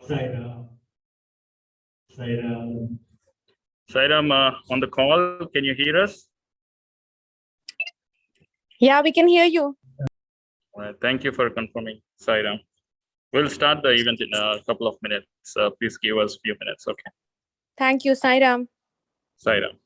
Sairam. Sairam. Sairam, on the call, can you hear us? Yeah, we can hear you. Thank you for confirming, Sairam. We'll start the event in a couple of minutes. Please give us a few minutes, okay? Thank you, Sairam. Sairam.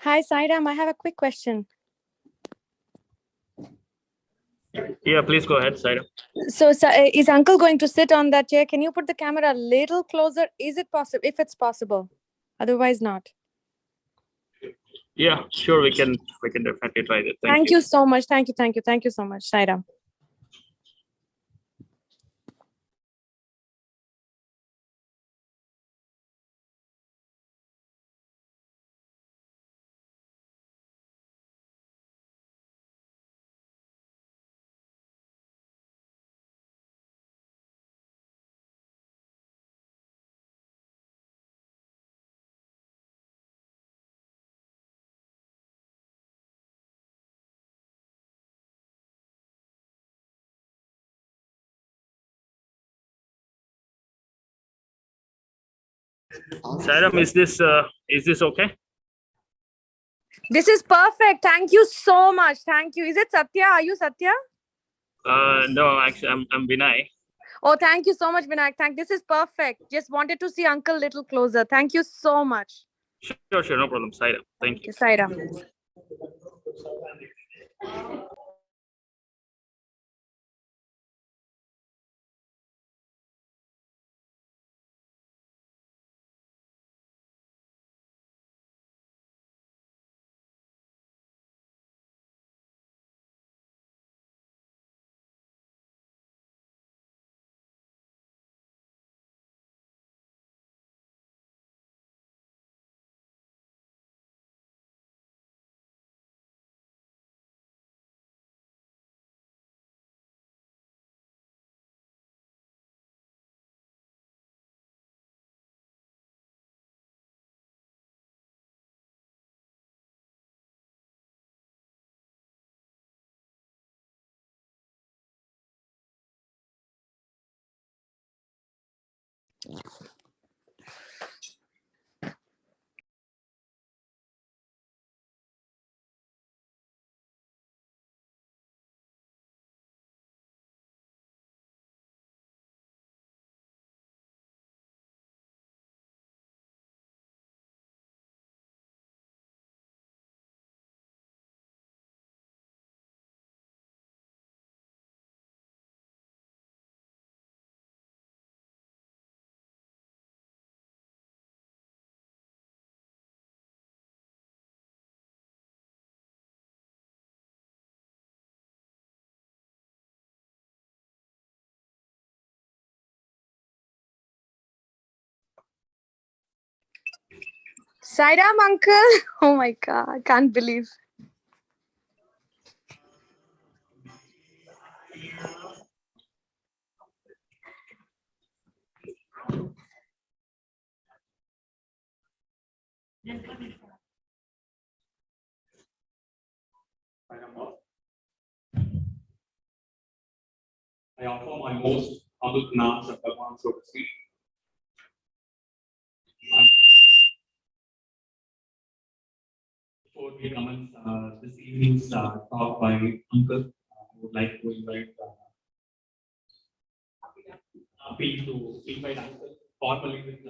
Hi, Sairam. I have a quick question. Yeah, please go ahead, Sairam. So, is Uncle going to sit on that chair? Can you put the camera a little closer? Is it possible? If it's possible, otherwise not. Yeah, sure, we can definitely try that. Thank you so much. Thank you so much, Sairam. Sairam, is this okay? This is perfect. Thank you so much. Thank you. Is it Satya? Are you Satya? No, actually, I'm Vinay. Oh, thank you so much, Vinayak. This is perfect. Just wanted to see Uncle little closer. Thank you so much. Sure, no problem, Sairam. Thank you. Sairam. Sairam, uncle. Oh my God, I can't believe. I offer my most humble pranams and Bhagwan, so to speak. Before we commence this evening's talk by Uncle, I would like to invite Appeal to invite Uncle formally with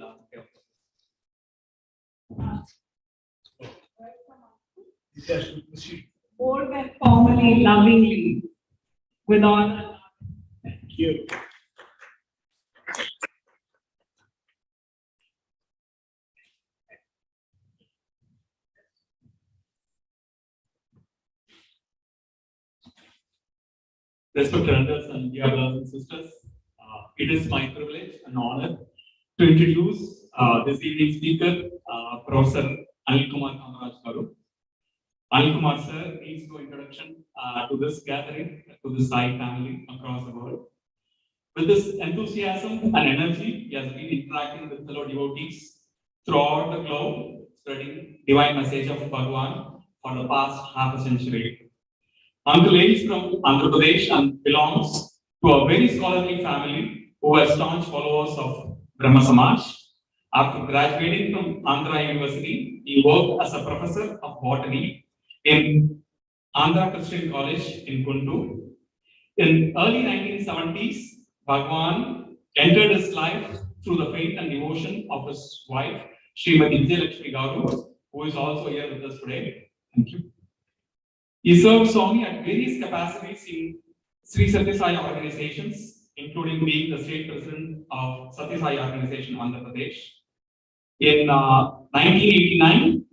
More than formally, lovingly, with honor. Thank you. Respected elders and dear brothers and sisters, it is my privilege and honor to introduce this evening's speaker, Professor Anil Kumar Garu. Anil Kumar sir needs no introduction to this gathering, to this Sai family across the world. With this enthusiasm and energy, he has been interacting with fellow devotees throughout the globe, spreading divine message of Bhagwan for the past half a century. Uncle hails from Andhra Pradesh and belongs to a very scholarly family who are staunch followers of Brahma Samaj. After graduating from Andhra University, he worked as a professor of botany in Andhra Christian College in Guntur. In early 1970s, Bhagwan entered his life through the faith and devotion of his wife, Srimati Vijayalakshmi Garu, who is also here with us today. Thank you. He served Swami at various capacities in Sri Satya Sai organizations, including being the state president of Satya Sai organization, Andhra Pradesh. In 1989,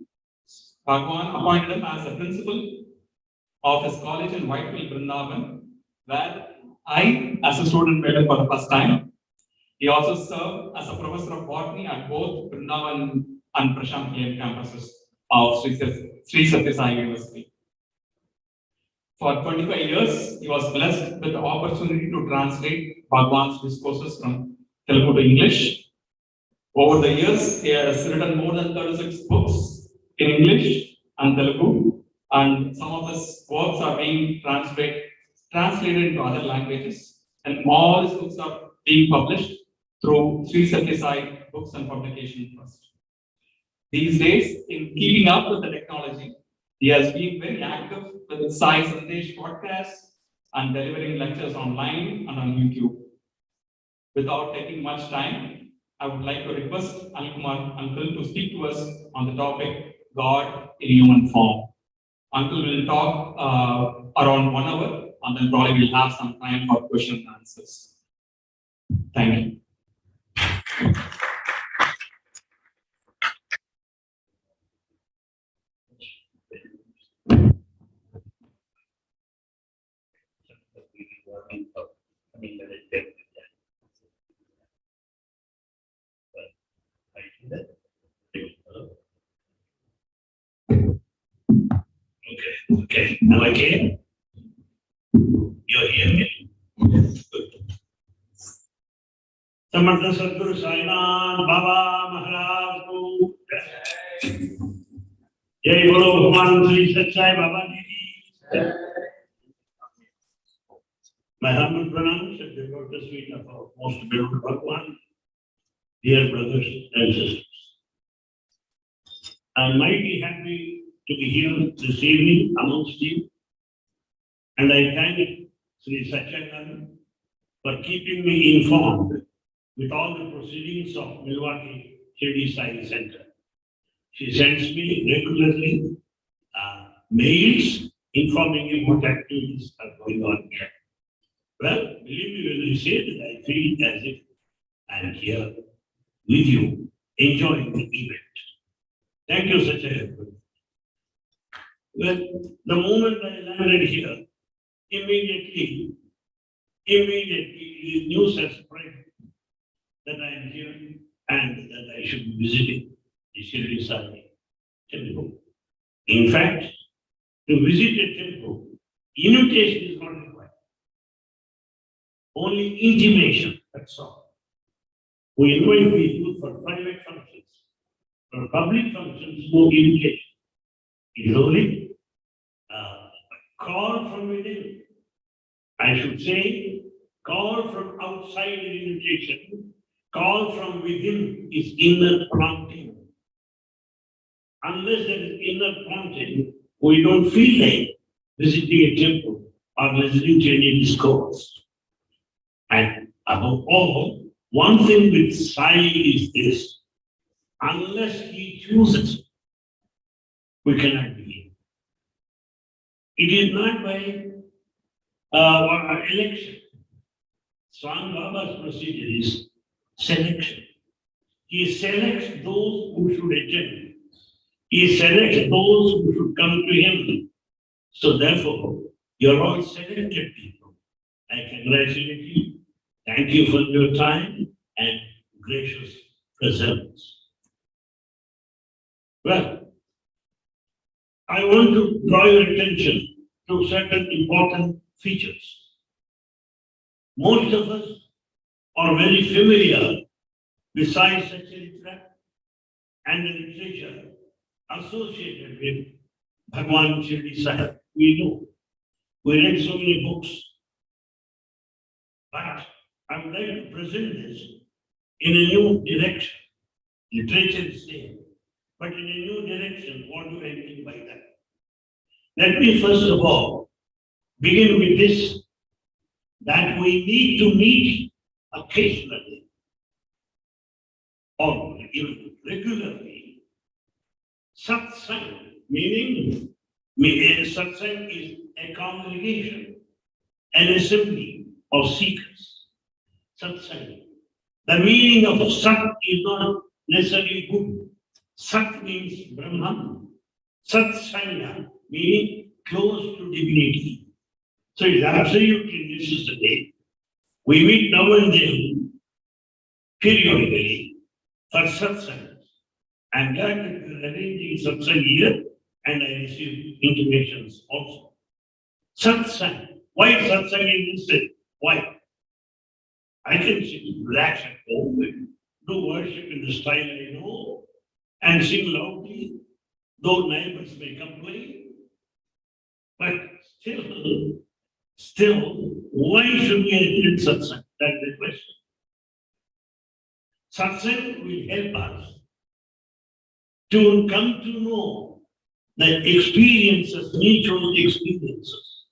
Bhagwan appointed him as the principal of his college in Whitefield, Vrindavan, where I, as a student, met him for the first time. He also served as a professor of botany at both Vrindavan and Prashant campuses of Sri Satya Sai University. For 25 years, he was blessed with the opportunity to translate Bhagwan's discourses from Telugu to English. Over the years, he has written more than 36 books in English and Telugu, and some of his works are being translated into other languages, and all his books are being published through Sri Satya Sai Books and Publication Trust. These days, in keeping up with the technology, he has been very active with Sai Sandesh podcasts and delivering lectures online and on YouTube. Without taking much time, I would like to request Anil Kumar Uncle to speak to us on the topic God in human form. Uncle will talk around 1 hour, and then probably we'll have some time for questions and answers. Thank you. Okay. Am I clear? You're here. Samartha Sadguru Sainan Baba Maharaj Ko Jai Bolo Bhagwan Sri Satsang Baba Ji. My humble pranams at the lotus feet of our most beautiful Bhagwan, dear brothers and sisters. I'm mighty happy to be here this evening amongst you, and I thank Sri Satsang for keeping me informed with all the proceedings of Milwaukee Shirdi Sai Center. She sends me regularly mails informing me what activities are going on here. Well, believe me when I say that I feel as if I am here with you, enjoying the event. Thank you, Satsang. Well, the moment I landed here, immediately the news has spread that I am here and that I should be visiting the Shirdi Sai temple. In fact, to visit a temple, invitation is not required. Only intimation, that's all. We invite people for private functions. For public functions, no invitation. It is only call from within. I should say, call from outside is invitation. Call from within is inner prompting. Unless there is inner prompting, we don't feel like visiting a temple or listening to any discourse. And above all, one thing with Sai is this: unless he chooses, we cannot be. It is not by election. Swami Baba's procedure is selection. He selects those who should attend. He selects those who should come to him. So therefore, you're all selected people. I congratulate you. Thank you for your time and gracious presence. Well, I want to draw your attention to certain important features. Most of us are very familiar with science literature and the literature associated with Bhagwan Shirdi Sahib. We know. We read so many books. But I would like to present this in a new direction. Literature is same, but in a new direction. What do I mean by that? Let me first of all begin with this, that we need to meet occasionally or even regularly. Satsang, meaning Satsang is a congregation, an assembly of seekers. Satsang. The meaning of Sat is not necessarily good. Sat means Brahman. Satsanga meaning close to divinity. So it is absolutely necessary. We meet now and then, periodically, for satsang. I am glad that you are arranging satsang here, and I receive intimations also. Satsang. Why satsang is listed? Why? I can sit relax at home and do worship in the style I know and sing loudly, though neighbors may complain. But still, why should we attend satsang? That's the question. Satsang will help us to come to know the experiences, mutual experiences.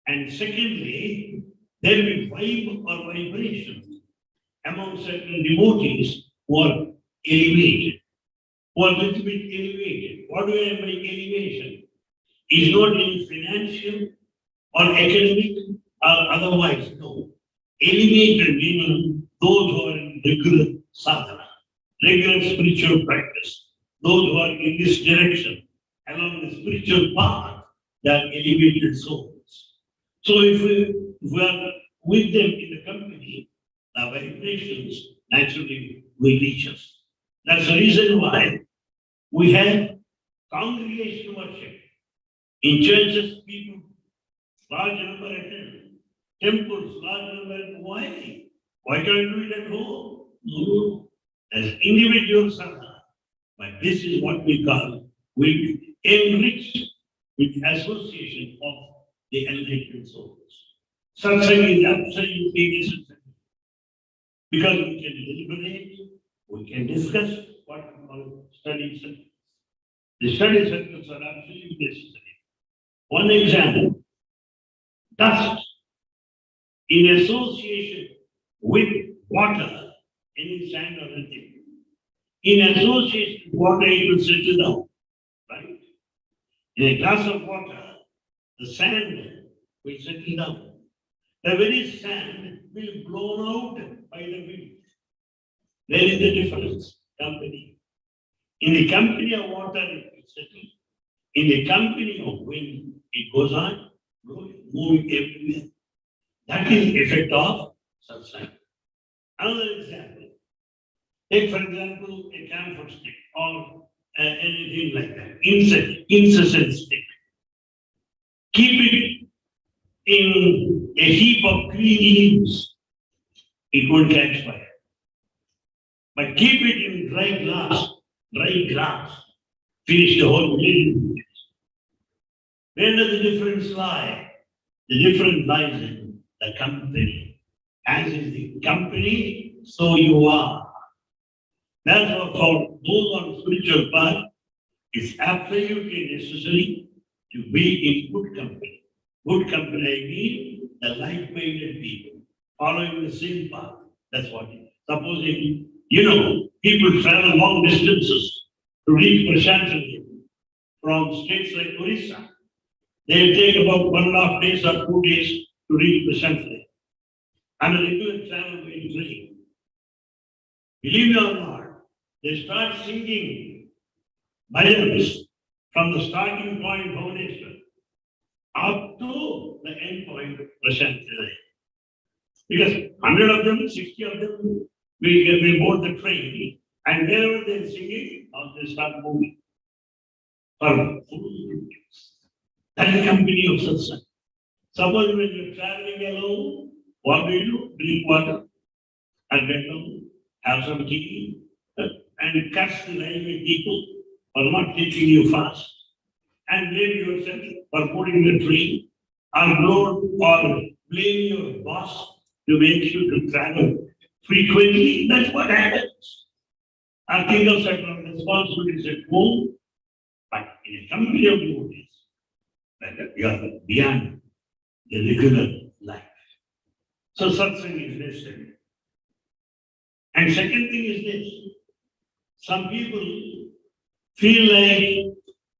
And secondly, there will be vibe or vibration among certain devotees who are elevated, who are a little bit elevated. What do I mean by elevation? It's not in financial or academic or otherwise, no. Elevated meaning those who are in regular sadhana, regular spiritual practice, those who are in this direction, along the spiritual path, they are elevated souls. So if we are with them in the company, the vibrations naturally will reach us. That's the reason why we have congregation worship. In churches, people, large number attend. Temples, large number. Why? Why can't you do it at home? No. As individual sadhana. But this is what we call, will be enriched with association of the enlightened souls. Satsang is absolutely necessary. Because we can deliberate, we can discuss what we call study circles. The study circles are absolutely necessary. One example, dust in association with water, any sand or anything. In association with water, it will settle down, right? In a glass of water, the sand will settle down. The very sand will be blown out by the wind. There is the difference, company. In the company of water, it will settle. In the company of wind, it goes on moving everywhere. That is the effect of satsang. Another example. Take, for example, a camphor stick or anything like that. Incessant stick. Keep it in a heap of green leaves. It won't catch fire. But keep it in dry grass, finish the whole village. Where does the difference lie? The difference lies in the company. As is the company, so you are. Therefore, for those on spiritual path, it's absolutely necessary to be in good company. Good company, I mean the like-minded people, following the same path. That's what it is. Supposing, people travel long distances to reach Prashanthali from states like Orissa. They take about 1.5 days or 2 days to reach Prashanthali. And a regular travel by train. Believe it or not, they start singing bhajans from the starting point, Bhubaneswar, up to the end point, Prashanthali. Because 100 of them, 60 of them will board the train, and wherever they are singing, they start moving. For full that is the company of Satsang. Suppose when you are traveling alone, what do you do? Drink water and get down, have some tea, and catch the railway people for not teaching you fast, and blame yourself for putting the train, or blame your boss to make you to travel frequently. That's what happens. I think of certain responsibilities at home, but in a company of devotees, you are beyond the regular life. So satsang is necessary. And second thing is this. Some people feel like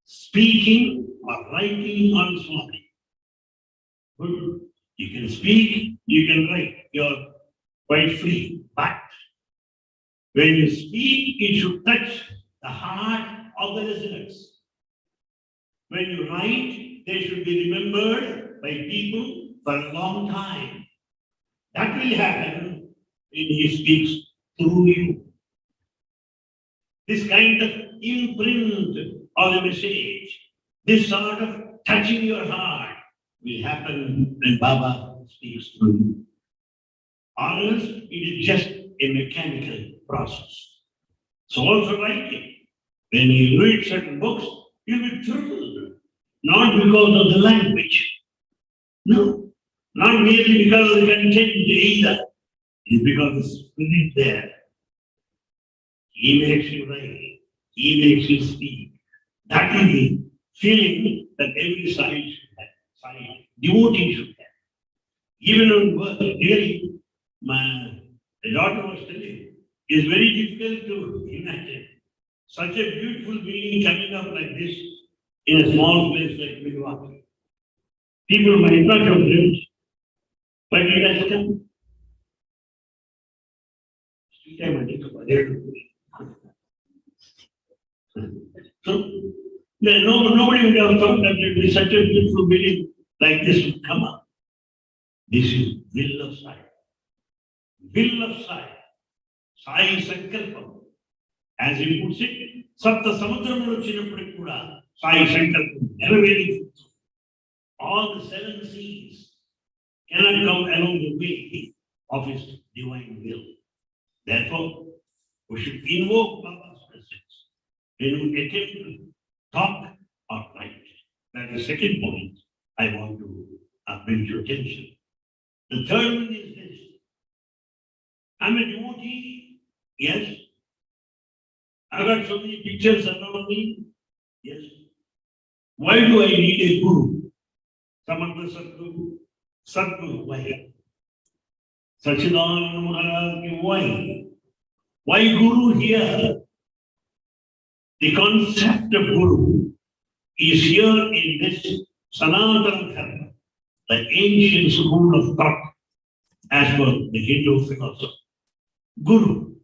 speaking or writing on Swami. Good. You can speak, you can write. You're quite free. But when you speak, it should touch the heart of the listeners. When you write, they should be remembered by people for a long time. That will happen when he speaks through you. This kind of imprint of the message, this sort of touching your heart will happen when Baba speaks through you. Or else it is just a mechanical process. So also writing. When you read certain books, you'll be thrilled. Not because of the language. No. Not merely because of the content either. It's because the spirit there. He makes you write. He makes you speak. That is the feeling that every side should have. Devotee should have. Even on work, really, my daughter was telling, it's very difficult to imagine such a beautiful being coming up like this in a small place like Milwaukee. People might not have dreamt, but it has come. So nobody would have thought that there would be such a beautiful being like this would come up. This is will of Sai. Will of Sai. Sai Sankalpam. As he puts it, Sapta Samudramulo Chinapurikuda, Sai Sankalpam, never really. All the 7 seas cannot come along the way of his divine will. Therefore, we should invoke Baba's presence when we attempt to talk or write. That is the second point I want to bring to your attention. The third one is this. I'm a devotee, yes. I've got so many pictures around me, yes. Why do I need a guru? Samantha Sadguru, why? Sachidananda Maharaj, why? Why Guru here? The concept of Guru is here in this Sanatana Dharma, the ancient school of thought, as per the Hindu philosophy. Guru,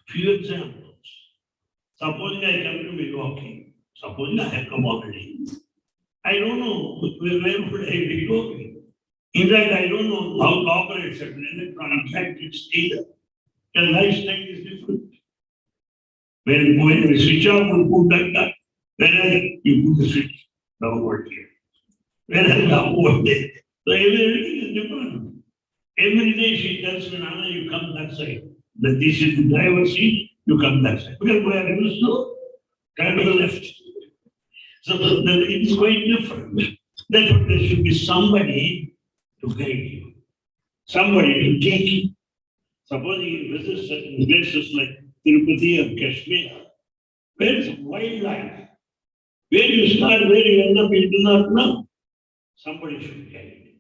few examples. Supposing I come to Milwaukee, supposing I have come already, I don't know where would I be going. In fact, I don't know how to operate certain electronic gadgets either. The lifestyle is different. When we switch off and put that Whereas you put the switch downward here. Whereas upward there. So everything is different. Every day she tells me, Nana, you come that side. That this is the driver's seat, you come that side. Because we are used to turn to the left. So it is quite different. Therefore, there should be somebody to guide you. Somebody to take you. Suppose you visit certain places like Tirupati or Kashmir, where is wildlife? Where you start, where you end up, you do not know. Somebody should guide you.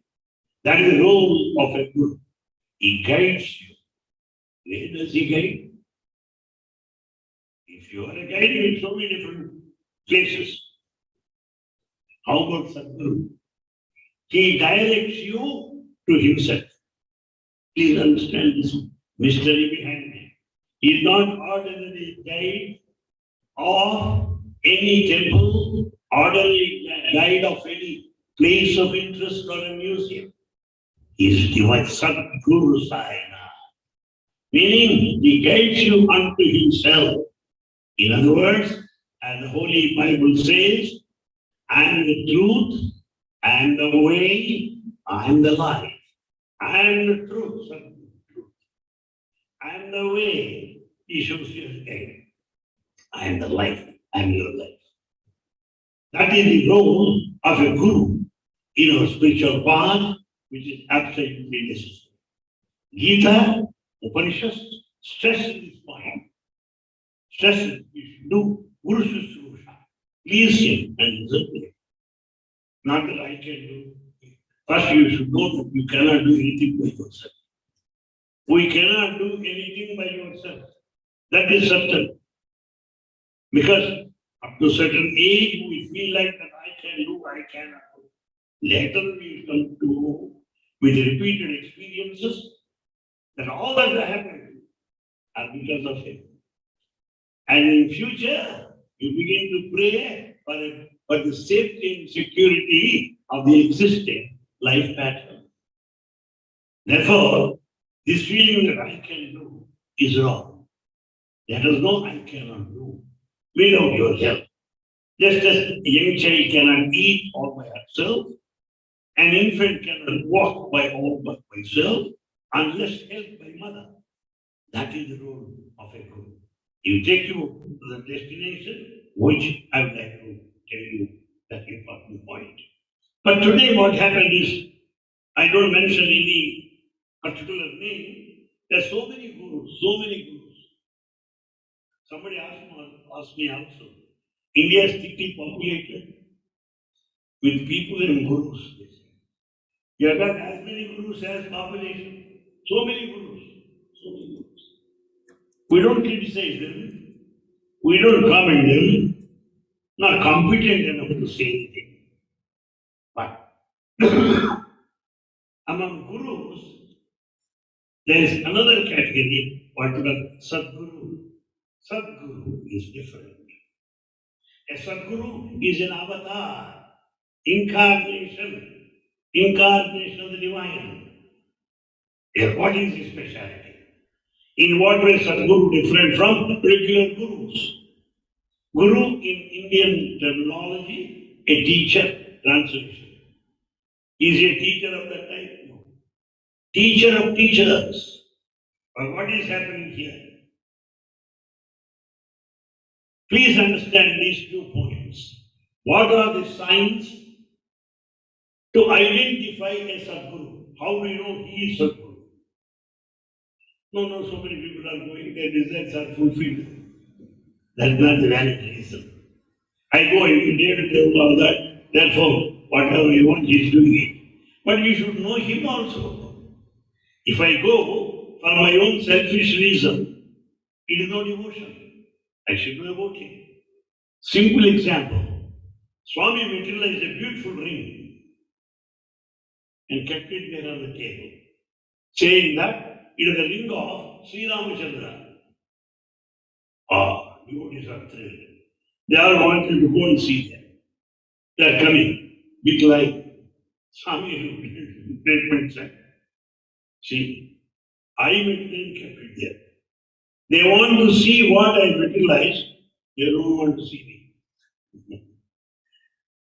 That is the role of a guru. He guides you. Where does he guide? If you are a guide in so many different places, how about Sadguru? He directs you to himself. Please understand this mystery behind it. He is not ordinary guide of any temple, ordinary guide of any place of interest or a museum. He is divine Sadguru Sayana. Meaning, he guides you unto himself. In other words, as the Holy Bible says, I am the truth, I am the way, I am the life. I am the truth. I am the way. He shows you again. I am the life. I am your life. That is the role of a guru in our spiritual path, which is absolutely necessary. Gita, Upanishads, stresses this point. Stresses you should do Guru Shushrusha. Please him and desert him. Not that I can do. First, you should know that you cannot do anything by yourself. We cannot do anything by yourself. That is certain. Because up to a certain age, we feel like that I can do, I cannot do. Later, we come to know with repeated experiences that all that happened are because of him. And in future, you begin to pray for the safety and security of the existing life pattern. Therefore, this feeling that I can do is wrong. There is no I cannot do without your help. Just as a young child cannot eat all by herself, an infant cannot walk by all by himself unless helped by mother. That is the role of a guru. He take you to the destination, which I would like to tell you that important point. But today what happened is, I don't mention any particular name. There are so many gurus, so many gurus. Somebody asked me also, India is thickly populated with people and gurus. You have got as many gurus as population. So many gurus. So many gurus. We don't criticize them. We don't comment them. Not competent enough to say anything. But among gurus, there is another category, what we call Sadguru. Sadguru is different. A Sadguru is an avatar, incarnation of the divine. Yes, what is his speciality? In what way Sadguru different from regular gurus? Guru in Indian terminology, a teacher, translation. Is he a teacher of that type? No. Teacher of teachers. But what is happening here? Please understand these 2 points. What are the signs to identify a Sadguru? How do you know he is Sadguru? No, so many people are going, their desires are fulfilled. That's not the valid reason. I go every day to tell all that, therefore, whatever you want, he is doing it. But you should know him also. If I go for my own selfish reason, it is no devotion. I should know about him. Simple example. Swami materialized a beautiful ring and kept it there on the table, saying that it is the ring of Sri Ramachandra. Devotees are thrilled. They all wanted to go and see them. They are coming. Bit like Swami statement said. See, I maintain kept it there. They want to see what I materialized. They don't want to see me.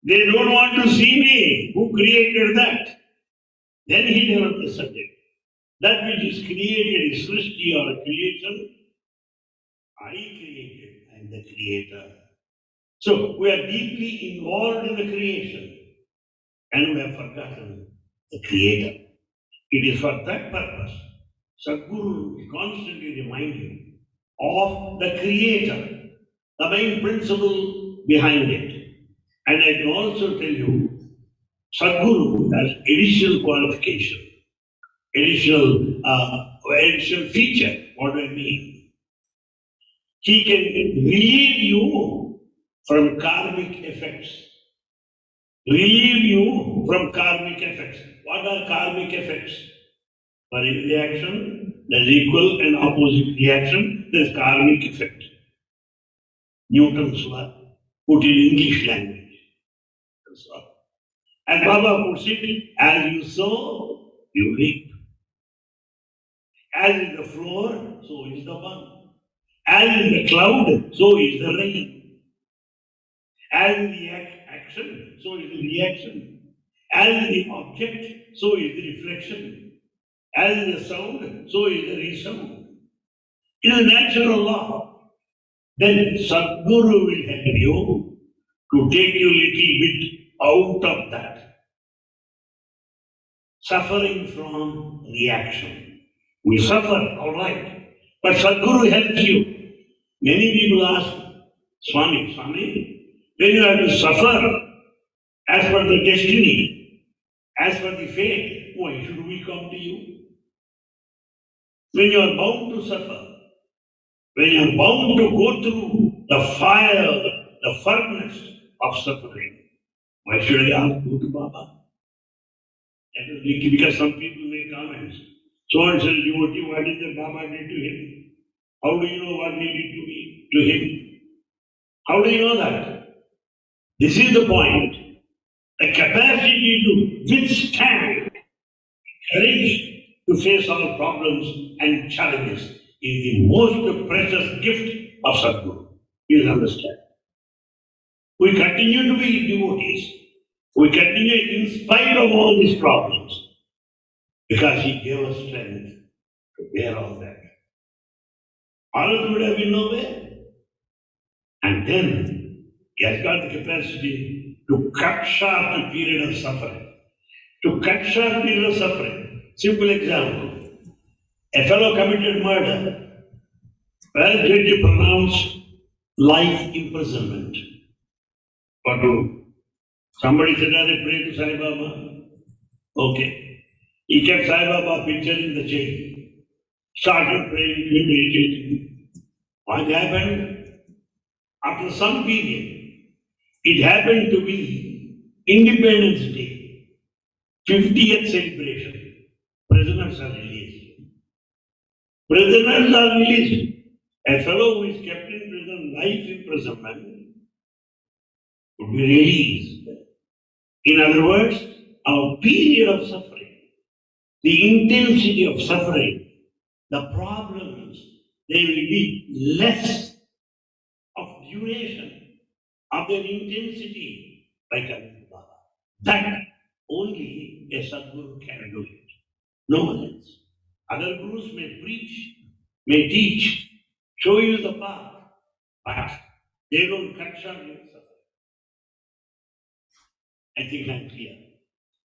They don't want to see me. Who created that? Then he developed the subject. That which is created is Srishti or creation. I created, I am the creator. So we are deeply involved in the creation and we have forgotten the creator. It is for that purpose Sadhguru will constantly remind you of the creator, the main principle behind it. And I can also tell you, Sadhguru has additional qualification, additional feature. What do I mean? He can relieve you from karmic effects. Relieve you from karmic effects. What are karmic effects? For every reaction, there's equal and opposite reaction, there's karmic effect. Newton's law, put in English language. That's all. And Baba puts it, as you sow, you reap. As is the floor, so is the one. As is the cloud, so is the rain. As is the action, so is the reaction. As is the object, so is the reflection. As is the sound, so is the resound. It is a natural law. Then Sadhguru will help you to take you a little bit out of that. Suffering from reaction. We suffer, all right. But Sadhguru helps you. Many people ask, Swami, when you have to suffer as per the destiny, as per the fate, why should we come to you? When you are bound to suffer, when you are bound to go through the fire, the furnace of suffering, why should I ask you to Baba? Because some people make comments. So and so devotee, what did the Baba did to him? How do you know what he did to him? How do you know that? This is the point. The capacity to withstand, courage to face our problems and challenges is the most precious gift of Sadhguru. Please understand. We continue to be devotees. We continue in spite of all these problems because he gave us strength to bear all that. All would have been nowhere. And then he has got the capacity to cut short the period of suffering. To cut short period of suffering. Simple example. A fellow committed murder. Well, judge pronounced life imprisonment. What do? Somebody said, I pray to Sai Baba. Okay. He kept Sai Baba picture in the jail. Started praying, meditating. What happened? After some period, it happened to be Independence Day, 50th celebration. Prisoners are released. Prisoners are released. A fellow who is kept in prison, life imprisonment, would be released. In other words, our period of suffering, the intensity of suffering, the problems, they will be less of duration, of their intensity by coming to Baba. That only a Sadguru can do it. No one else. Other gurus may preach, may teach, show you the path, but they don't cut short your suffering. I think I'm clear.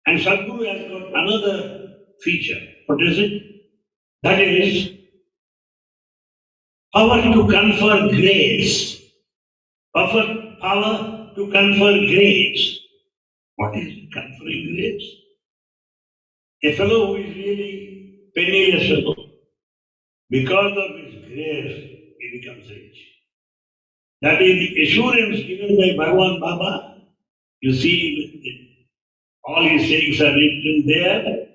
And Sadhguru has got another feature. What is it? That is power to confer grace. Power to confer grace. What is conferring grace? A fellow who is really penniless fellow, because of his grace, he becomes rich. That is the assurance given by Bhagavan Baba. You see, all his sayings are written there.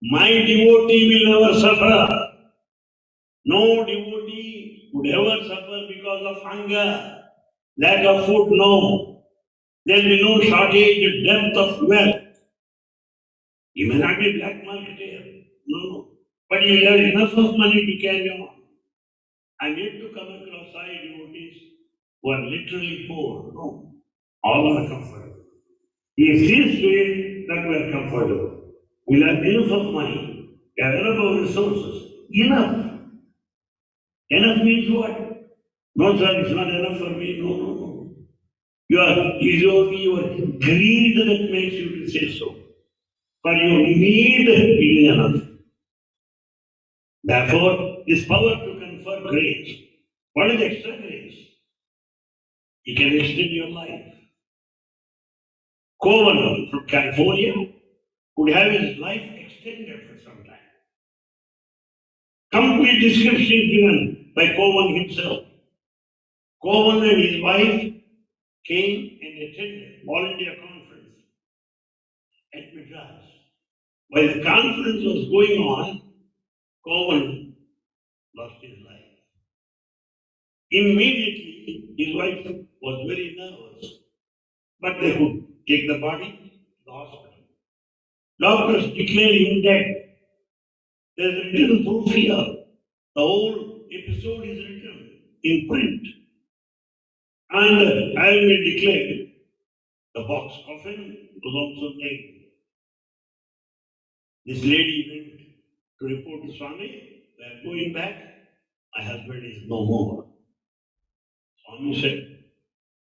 My devotee will never suffer. No devotee would ever suffer because of hunger, lack of food, no. There will be no shortage, depth of wealth. He may not be black marketeer, no. But he will have enough of money to carry on. I'm yet to come across Sai devotees who are literally poor, no. All are comfortable. He sees to it that we are comfortable. We'll have enough of money, we have enough of resources. Enough. Enough means what? No, sir, it's not enough for me. No, no, no. It is only your greed that makes you to say so. For your need, it is enough. Therefore, this power to confer grace. What is extra grace? It can extend your life. Kumar from California would have his life extended for some time. Complete description is given by Kumar himself. Kumar and his wife came and attended All India Conference at Madras. While the conference was going on, Kumar lost his life. Immediately, his wife was very nervous, but they could take the body to the hospital. Doctors declared him dead. There's written proof here. The whole episode is written in print. And having been declared, the box coffin was also named. This lady went to report to Swami, we are going back, my husband is no more. Swami said,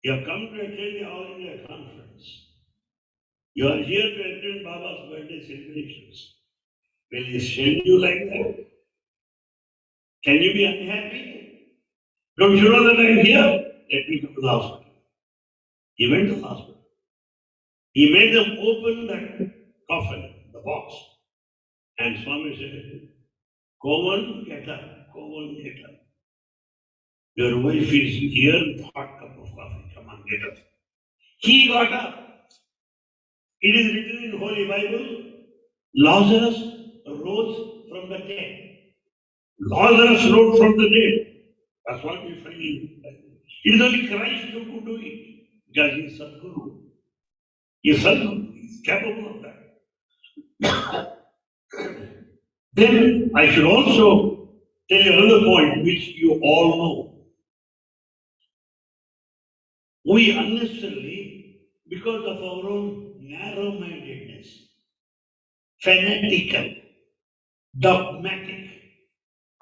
you have come to attend the All India Conference. You are here to attend Baba's birthday celebrations. Will he send you like that? Can you be unhappy? Don't you know that I am here? Let me go to the hospital. He went to the hospital. He made them open that coffin, the box. And Swami said, go on, get up. Go on, get up. Your wife is here with a hot cup of coffee. Come on, get up. He got up. It is written in Holy Bible, Lazarus rose from the dead. Lazarus rose from the dead. That's what we find in the Bible. It is only Christ who could do it, because he is Sadguru. He is Sadguru. He is capable of that. Then I should also tell you another point which you all know. We unnecessarily, because of our own narrow-mindedness, fanatical, dogmatic,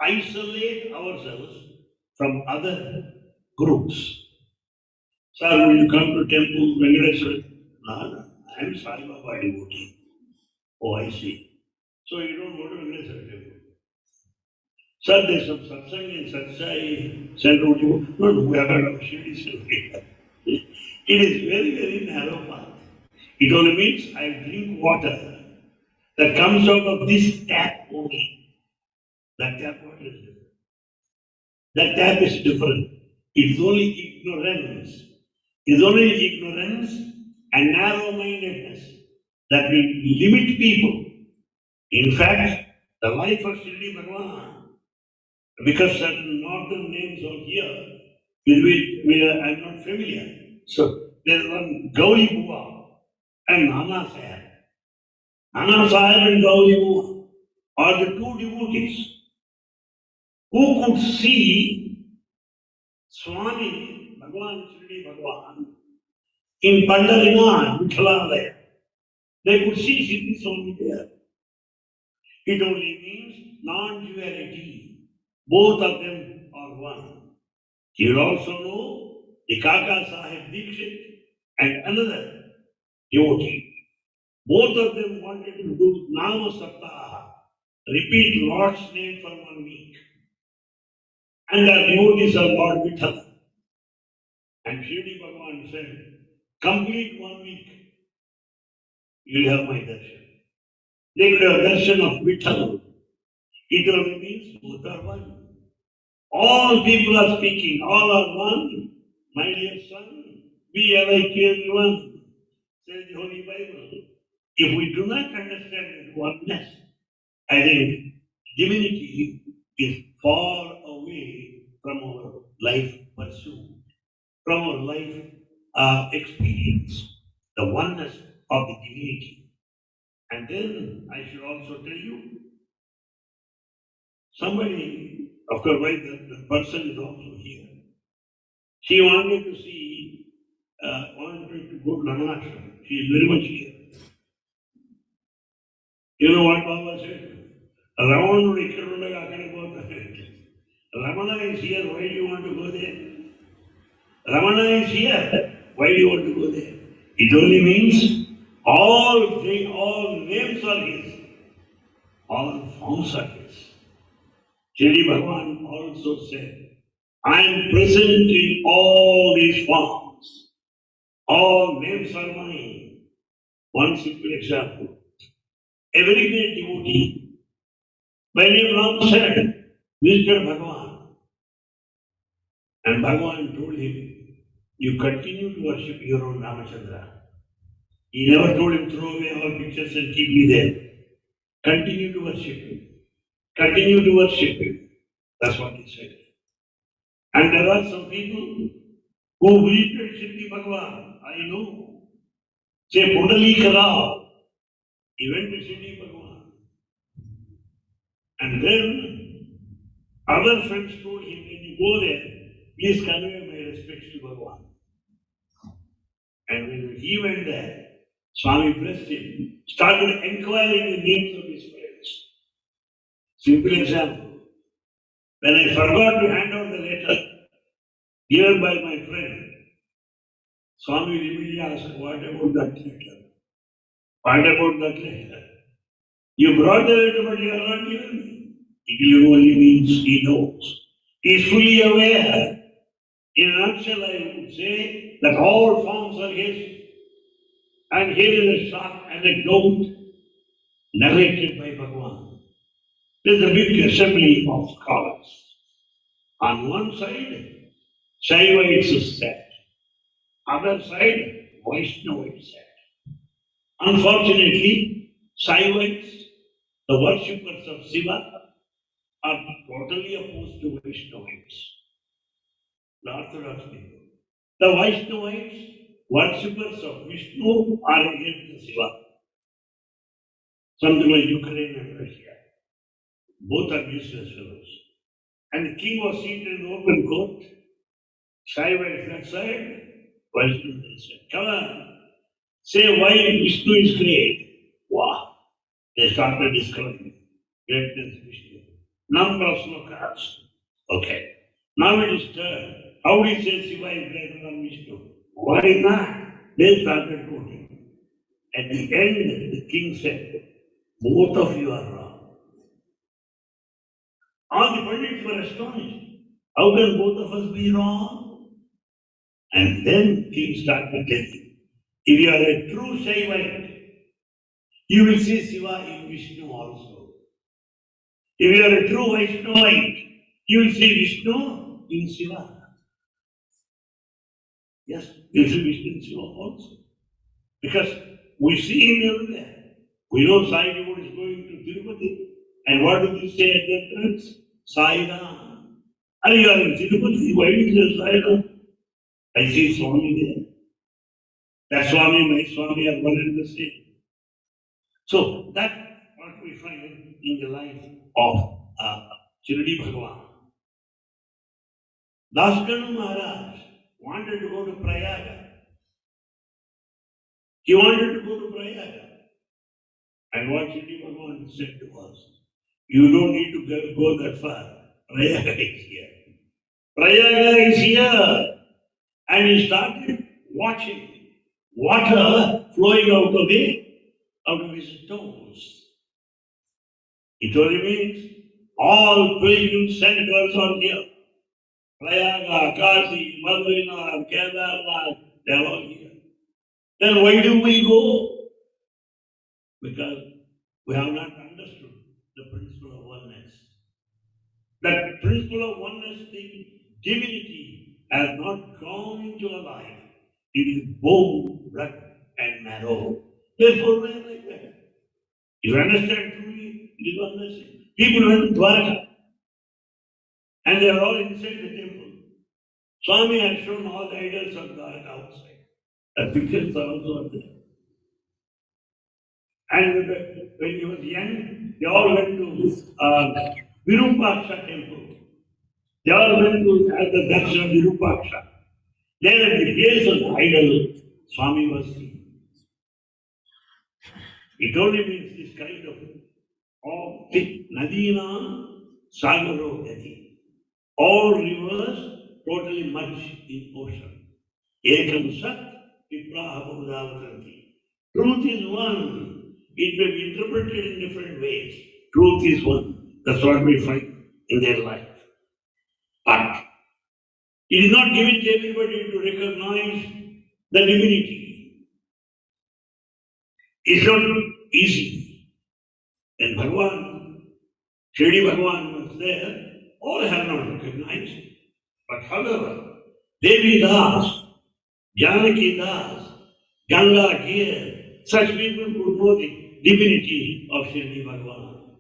isolate ourselves from other groups. Sir, will you come to temple Venkateswara? No, I am Sai Baba devotee. Oh, I see. So you don't go to Venkateswara temple. Sir, there's some Satsang in Satsang Central. No, we are not Shivdi. It is very, very narrow path. It only means I drink water that comes out of this tap only. That tap water is different. That tap is different. It is only ignorance. It is only ignorance and narrow-mindedness that will limit people. In fact, the life of Shirdi Bhagavan, because certain northern names are here, with which I'm not familiar. So there's one Gauri Bua and Nana Sahib. Nana Sahib and Gauri Bua are the two devotees who could see Swami Bhagavan Shirdi Bhagavan in Pandarinath, Vithalalaya. They could see Shirdi Swami there. It only means non-duality. Both of them are one. You will also know the Kaka Sahib Dikshit and another devotee. Both of them wanted to do Nama Saptaha, repeat Lord's name for 1 week. And their devotees are Lord Vithala. And Shirdi Bhagavan said, complete 1 week, you will have my darshan. They could have darshan of Vithala. It only means both are one. All people are speaking, all are one. My dear son, be alike everyone, says the Holy Bible. If we do not understand oneness, I think divinity is far away from our life pursuit, from our life experience, the oneness of the divinity. And then I should also tell you, somebody, of course, the person is also here. She wanted to see wanted to go to Ramanashram. She is very much here. You know what Baba said? Ramana is here, why do you want to go there? Ramana is here, why do you want to go there? It only means all names are his, all forms are his. Shri Bhagavan also said, I am present in all these forms. All names are mine. One simple example. A very great devotee, by name Ram said, visited Bhagavan. And Bhagavan told him, you continue to worship your own Ramachandra. He never told him, throw away all pictures and keep me there. Continue to worship him. Continue to worship him. That's what he said. And there are some people who visited Shri Bhagavan. I know. Say, Pundalika Rao. He went to Shri Bhagavan. And then other friends told him, when you go there, please convey my respects to Bhagavan. And when he went there, Swami blessed him, started inquiring the names of his friends. Simple example. When I forgot to hand out the letter given by my friend, Swami immediately asked, what about that letter? What about that letter? You brought the letter, but you are not given me. It only means he knows. He is fully aware. In a nutshell, I would say that all forms are his. And here is a short anecdote narrated by Bhagavan. There is a big assembly of scholars. On one side, Shaivites sat. Other side, Vaishnavites sat. Unfortunately, Shaivites, the worshippers of Shiva, are totally opposed to Vaishnavites, the Orthodox people. The Vaishnavites, worshippers of Vishnu, are against the Shiva. Something like Ukraine and Russia. Both are useless fellows. And the king was seated in the open court. Shaivites that side, Vaishnavites that side. Come on, say why Vishnu is great. Wow. They started describing greatness of Vishnu. Number of slokas. Okay. Now it is turn. How do you say Shiva is greater than Vishnu? Why not? They started quoting. At the end, the king said, both of you are wrong. All the Pandits were astonished. How can both of us be wrong? And then king started telling, if you are a true Shaivite, you will see Shiva in Vishnu also. If you are a true Vaishnavite, you will see Vishnu in Shiva. Yes, you will see Vishnu in Shiva also. Because we see him everywhere. We know Sai Devote is going to Tirupati. And what do they say at the entrance? Sai Ram. And you are in Tirupati, why do you say Sai Ram? I see Swami there. That Swami, my Swami are one and the same. So that what we find in the life of Shirdi Bhagavan. Dasganu Maharaj wanted to go to Prayaga. He wanted to go to Prayaga. And what Shirdi Bhagavan said to us, you don't need to go that far. Prayaga is here. Prayaga is here. And he started watching water flowing out of his toes. It only means all pilgrim centers are here. Prayaga, Kashi, Madrina, Kedarnath, they are all here. Then why do we go? Because we have not understood the principle of oneness. That principle of oneness, the divinity has not gone into our life. It is bone, blood, and marrow. Therefore, we are like that. If you understand truly, it is oneness. People went to Dwaraka, and they are all inside the temple. Swami has shown all the idols of Dwaraka outside. The pictures are also there. And when he was young, they all went to Virupaksha temple. They all went to have the darshan of Virupaksha. There at the place of the idol, Swami was seen. It only means this kind of Nadina Sagaro Gati. All rivers totally merge in ocean. Ekam Sat Vipraha Bhudavatanti. Truth is one. It may be interpreted in different ways. Truth is one. That's what we find in their life. But it is not given to everybody to recognize the divinity. It's not easy. And Bhagavan, Shri Bhagavan was there, all have not recognized. But however, Devi Das, Janaki Das, Ganga here, such people could know the divinity of Shri Bhagavan.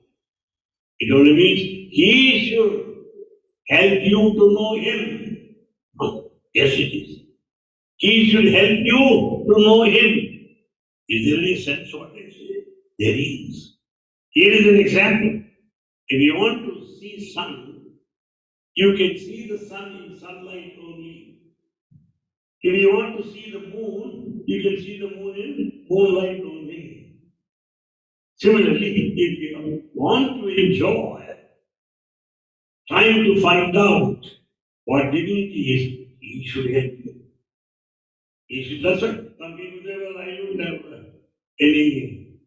It only means he should help you to know him. Yes, it is. He should help you to know him. Is there any sense what I say? There is. Here is an example. If you want to see sun, you can see the sun in sunlight only. If you want to see the moon, you can see the moon in moonlight only. Similarly, if you want to enjoy, trying to find out what divinity is, he should help you. He should, that's why some people say, well, I don't have any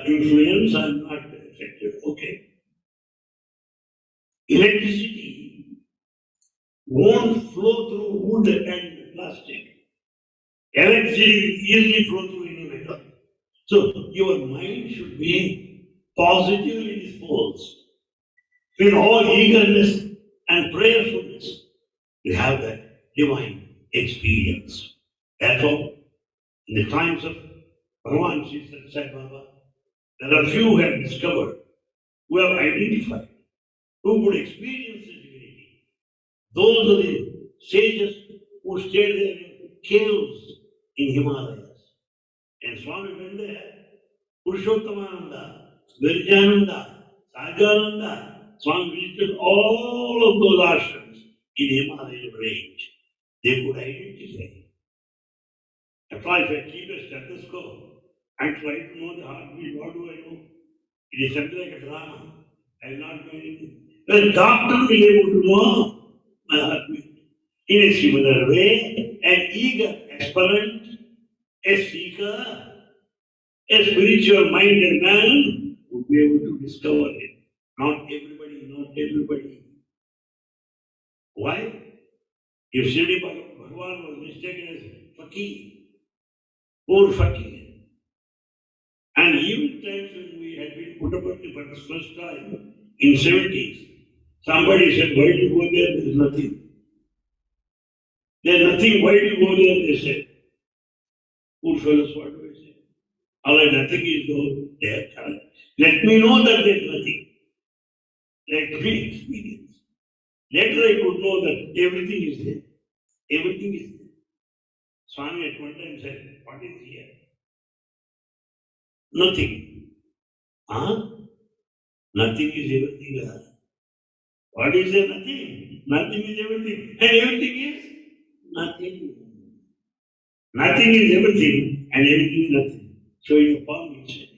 influence, I'm not effective. Okay. Electricity won't flow through wood and plastic. Electricity will easily flow through any metal. So your mind should be positively disposed. With all eagerness and prayerfulness, you have that divine experience. Therefore, in the times of Bhagavan Sri Satsang Baba, there are few who have discovered, who have identified, who could experience the divinity. Those are the sages who stayed there in caves in Himalayas. And Swami went there, Purushottamananda, Virjananda, Sajananda. Swami visited all of those ashrams in Himalayan range. They could identify. If I keep a stethoscope and try to know the heartbeat, what do I know? It is something like a drama. I will not know anything. The doctor will be able to know my heartbeat. In a similar way, an eager aspirant, a seeker, a spiritual minded man would be able to discover it. Not everybody, not everybody. Why? If Shri Bhagavan was mistaken as fakir, poor fakir, and even times when we had been put up for the first time in 70s, somebody said, why do you go there? There is nothing. There is nothing, why do you go there? They said. Poor fellows, what do I say? Allah, nothing is there. Let me know that there is nothing. Let me experience. Later I could know that everything is there. Everything is there. Swami at one time said, what is here? Nothing. Huh? Nothing is everything. What is there? Nothing. Nothing is everything. And everything is nothing. Nothing is everything and everything is nothing. So in a palm inside.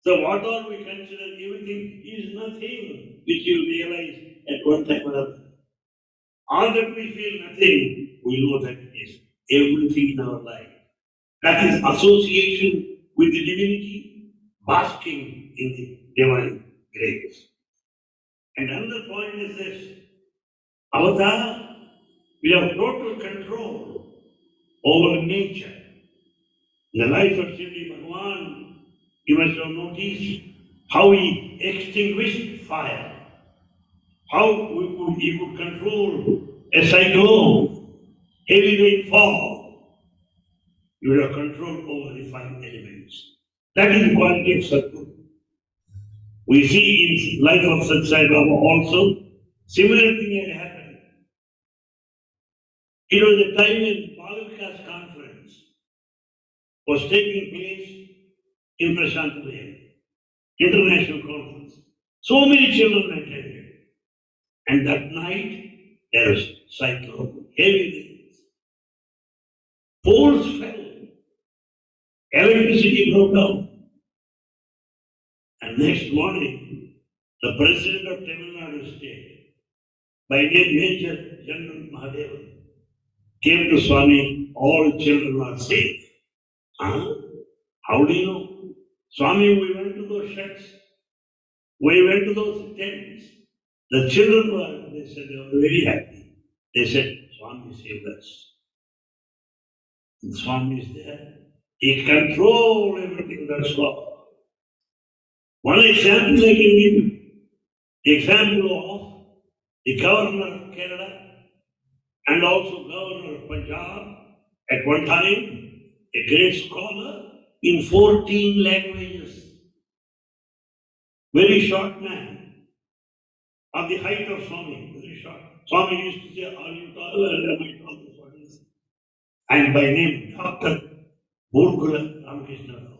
So what all we consider everything is nothing, which you realize at one time or other. All that we feel nothing, we know that it is everything in our life. That is association with the divinity, basking in the divine grace. And another point is this: Avatar, we have total control over nature. In the life of Sri Bhagavan, you must have noticed how he extinguished fire, how he could control a cyclone, heavy rainfall. You would have control over the five elements. That is the quality of Satguru. We see in life of Satsang Baba also, similar thing had happened. It was a time when Palvika's conference was taking place in Prashantalayam, international conference. So many children attended. And that night, there was cyclone, heavy rains. Poles fell. Electricity broke down. And next morning, the president of Tamil Nadu state, by name Major General Mahadevan, came to Swami, all children are safe. Huh? How do you know? Swami, we went to those sheds. We went to those tents. The children were, they said they were very happy. They said, Swami saved us. And Swami is there. He controls everything, that's all. One example I can give you. The example of the governor of Kerala and also governor of Punjab. At one time, a great scholar in 14 languages. Very short man, of the height of Swami, very short. Swami used to say, are you tall and am I tall? What is it? And by name, Dr. Burkula Ramakrishna Rao.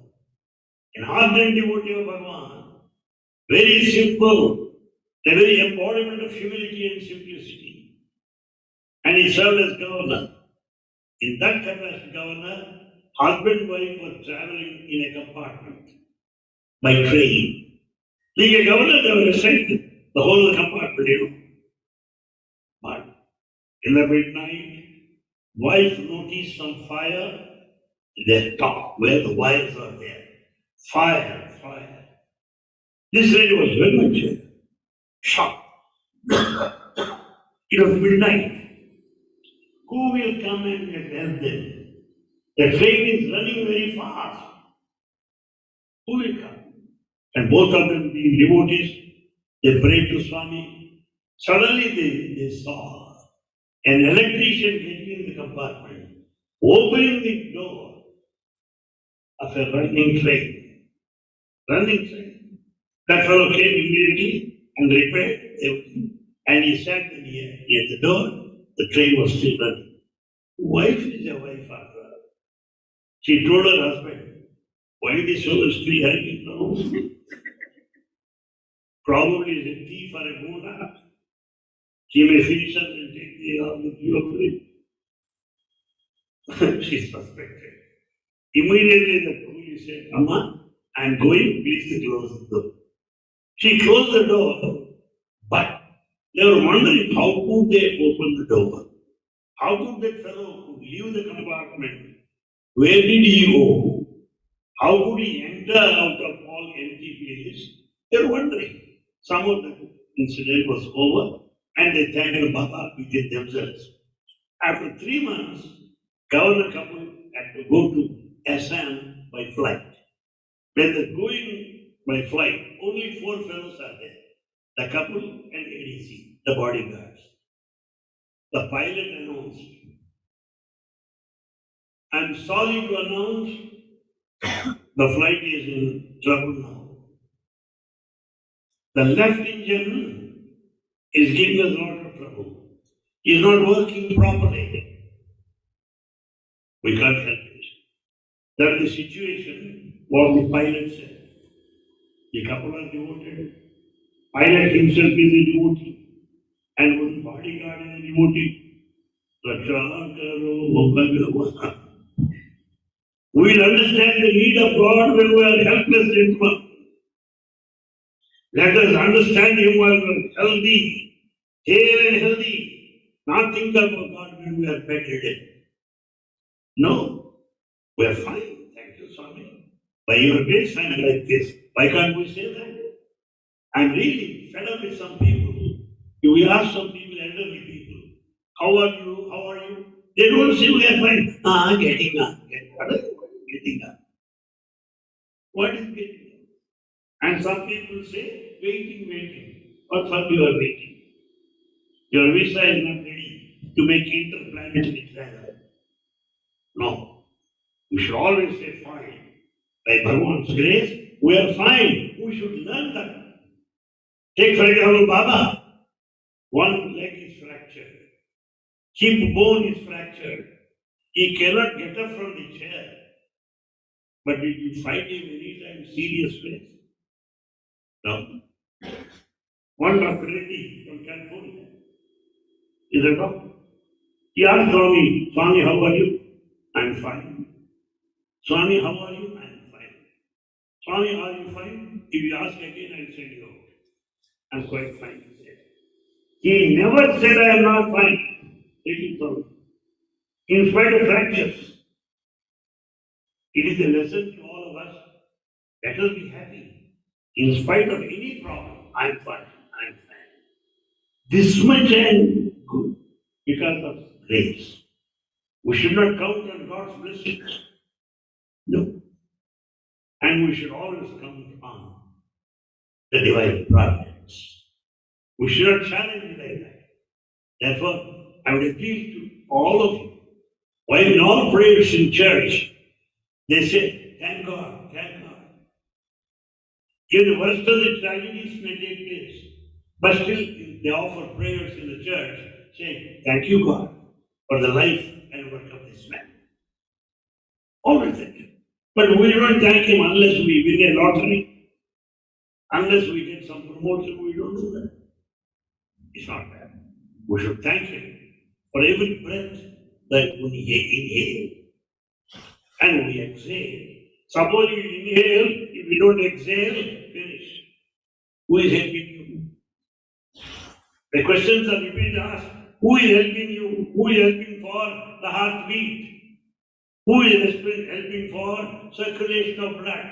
An ardent devotee of Bhagavan, very simple, the very embodiment of humility and simplicity. And he served as governor. In that capacity, governor, husband and wife were traveling in a compartment by train. Being a governor, they were assigned the whole of the compartment, you know. But in the midnight, wife noticed some fire in the top where the wires are there. Fire, fire. This lady was very much shocked. It was midnight. Who will come and help them? The train is running very fast. Who will come? And both of them being devotees, they prayed to Swami. Suddenly they saw an electrician getting in the compartment, opening the door of a running train. Running train. That fellow came immediately and repaired everything. And he sat near the door. The train was still running. Wife is a wife after all. She told her husband, why this fellow is still hanging now? Probably is a thief or a guna. He may finish us and take the fuel. She suspected. Immediately the police said, Amma, I am going, please close the door. She closed the door, but they were wondering how could they open the door? How could that fellow leave the compartment? Where did he go? How could he enter out of all empty place? They were wondering. Some of the incident was over and they thanked Baba within themselves. After 3 months, governor couple had to go to Assam by flight. When they're going by flight, only 4 fellows are there. The couple and ADC, the bodyguards. The pilot announced, I'm sorry to announce the flight is in trouble now. The left engine is giving us a lot of trouble. It's not working properly. We can't help it. That is the situation what the pilot said. The couple are devoted. Pilot himself is a devotee. And one bodyguard is a devotee. We will understand the need of God when we are helpless in one. Let us understand Him while we are healthy, hale and healthy. Not think about God when we are bedridden. No, we are fine. Thank you, Swami. By your grace, I am like this. Why can't we say that? I am really fed up with some people. If we ask some people, elderly people, how are you? How are you? They don't say we are fine. Getting up. What is getting up? What is getting up? And some people say, waiting. What for you are waiting? Your visa is not ready to make interplanetary travel. No. We should always say fine. By Bhagavan's grace, we are fine. We should learn that. Take for example, Baba. One leg is fractured. Hip bone is fractured. He cannot get up from the chair. But did you find him anytime serious ways? No. One Dr. Reddy from California is a doctor. He asked Swami, how are you? I'm fine. Swami, how are you? I'm fine. Swami, are you fine? If you ask again, I'll send you out. I'm quite fine, he said. He never said I am not fine. Take it from me. In spite of fractures, it is a lesson to all of us. Let us be happy. In spite of any problem, I'm fine. I'm fine. This much I am good because of grace. We should not count on God's blessings. No. And we should always count on the divine providence. We should not challenge like that. Therefore, I would appeal to all of you. While in all prayers in church, they say, thank God, thank God. Even the worst of the tragedies may take place, but still they offer prayers in the church saying, thank you, God, for the life and work of this man. Always thank you. But we don't thank him unless we win a lottery, unless we get some promotion, we don't do that. It's not bad. We should thank him for every breath that we inhale and we exhale. Suppose you inhale, if you don't exhale, finish. Who is helping you? The questions are repeatedly asked. Who is helping you? Who is helping for the heartbeat? Who is helping for circulation of blood?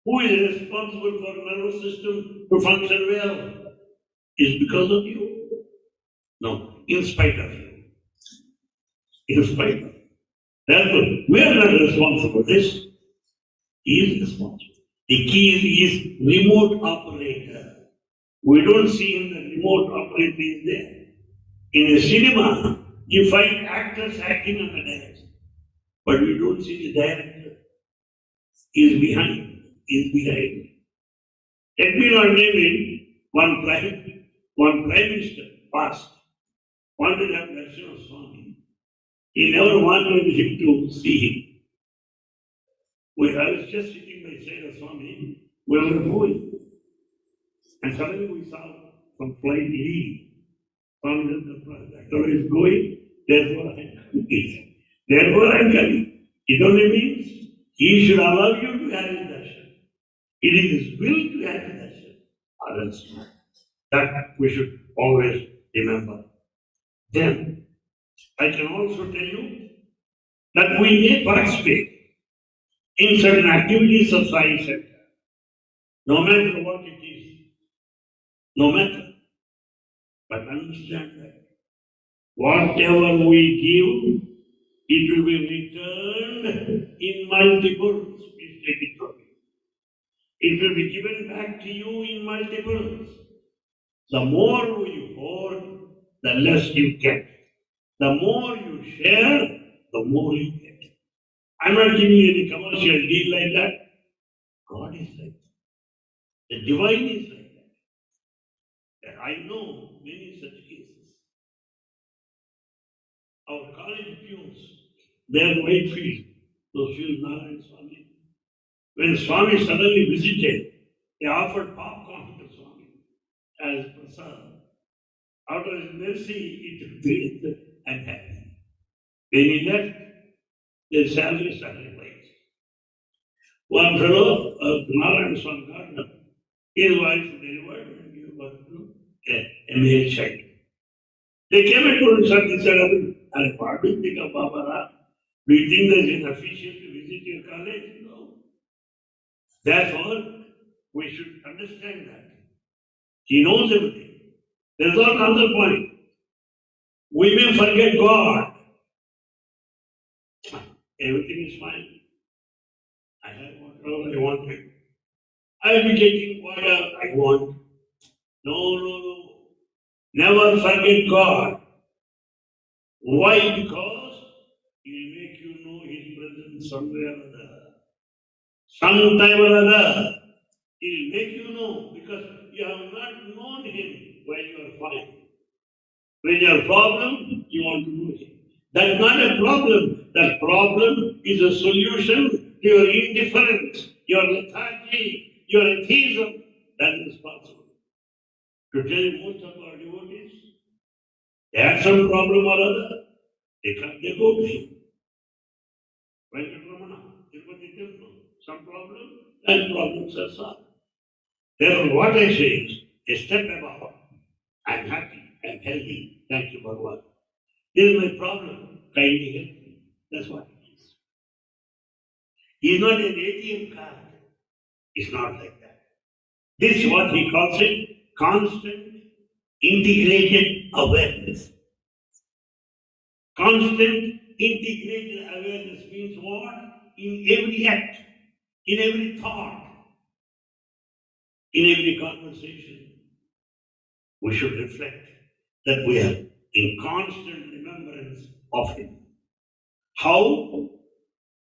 Who is responsible for nervous system to function well? Is because of you? No, in spite of you. In spite of you. Therefore, we are not responsible for this. He is responsible. The key is remote operator. We don't see him, the remote operator is there. In a cinema, you find actors acting on the dance, but we don't see the director. He is behind. He is behind. Let me not name it. One prime minister past wanted to have darshan of Swami. He never wanted him to see him. I was just sitting by side of Swami. We were moving, and suddenly we saw some flight leave. From the fellow is going, therefore I am coming. Therefore I am coming. It only means he should allow you to have his darshan. It is his will to have his darshan. Or else not. That we should always remember. Then I can also tell you that we may participate in certain activities of science sector, no matter what it is, no matter. But understand that whatever we give, it will be returned in multiples. Please take it from me. It will be given back to you in multiples. The more you hoard, the less you get. The more you share, the more you get. I'm not giving you any commercial deal like that. God is like that. The divine is like that. And I know many such cases. Our college pews, they are Whitefield, those few Narayan Swami. When Swami suddenly visited, they offered popcorn to Swami as prasad. Out of his mercy, he took it and happy. When he left, their salary started raised. One fellow, Narayan Swami Gardner, his wife delivered and gave birth to a male child. They came and told him, he said, and what do you think of Baba Ram? Do you think there's an official to visit your college? No. Therefore, we should understand that. He knows everything. There's not another point. We may forget God. Everything is fine. I have whatever I wanted. I will be getting whatever I want. No. Never forget God. Why? Because He will make you know His presence somewhere or other. Sometime or other, He will make you know because you have not known Him while you are fine. When you have a problem, you want to know Him. That's not a problem. That problem is a solution to your indifference, your lethargy, your atheism. That is possible. To tell you, most of our devotees, they have some problem or other, they go to Him. Venkatramana, Tirupati temple, some problem, and problems are solved. Therefore, what I say is, a step above. I'm happy, I'm healthy, thank you, Bhagavan. This is my problem, kindly help me. That's what it is. He is not an ATM card. It's not like that. This is what he calls it, constant integrated awareness. Constant integrated awareness means what? In every act, in every thought, in every conversation, we should reflect that we are in constant remembrance of him. How?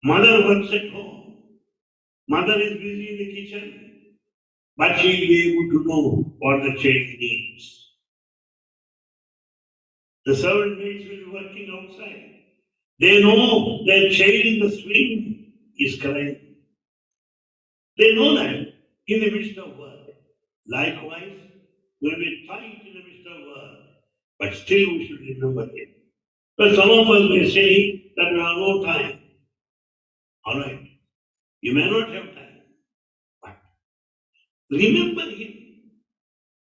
Mother works at home. Mother is busy in the kitchen, but she will be able to know what the child needs. The servant maids will be working outside. They know their child in the swing is crying. They know that in the midst of work. Likewise, we will be tight in the midst of work, but still we should remember him. But some of us may say that we have no time. All right, you may not have time, but remember him.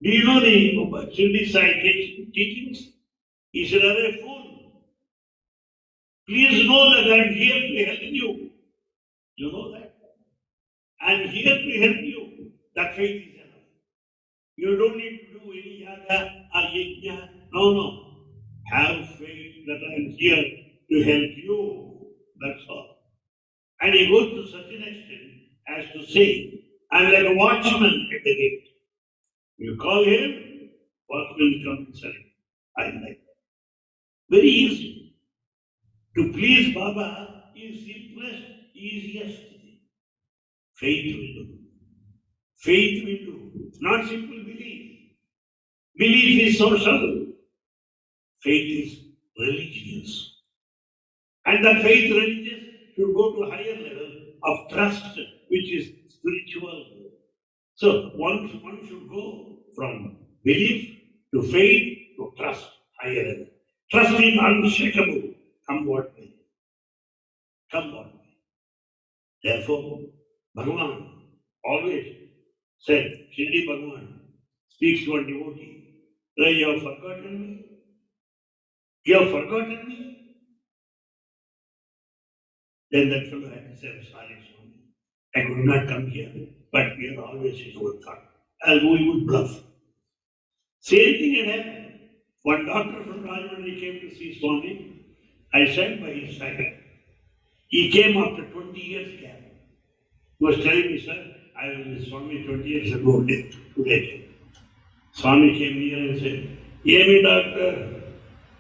Do you know the Shirdi Sai teachings? He said, "Arey fool, please know that I am here to help you." You know that? I am here to help you. That faith is enough. You don't need to do any yaga or yajna. No. Have faith that I am here to help you. That's all. And he goes to such an extent as to say, I'm like a watchman at the gate. You call him, watchman will come inside. I'm like that. Very easy. To please Baba is simplest, easiest thing. Faith will do. Faith will do. Not simple belief. Belief is social. Faith is religious. And the faith religious should go to a higher level of trust, which is spiritual. So one should go from belief to faith to trust, higher level. Trust is unshakable, come what may. Come what may. Therefore, Bhagavan always said, Shirdi Bhagavan speaks to a devotee, you have forgotten me? You have forgotten me? Then that fellow had to say, I'm sorry, Swami. I could not come here, but we are always in our thought. And we would bluff. Same thing had happened. One doctor from Rajmundry came to see Swami. I sat by his side. He came after 20 years gap. He was telling me, sir, I was with Swami 20 years ago today. Swami came near and said, Yemi doctor,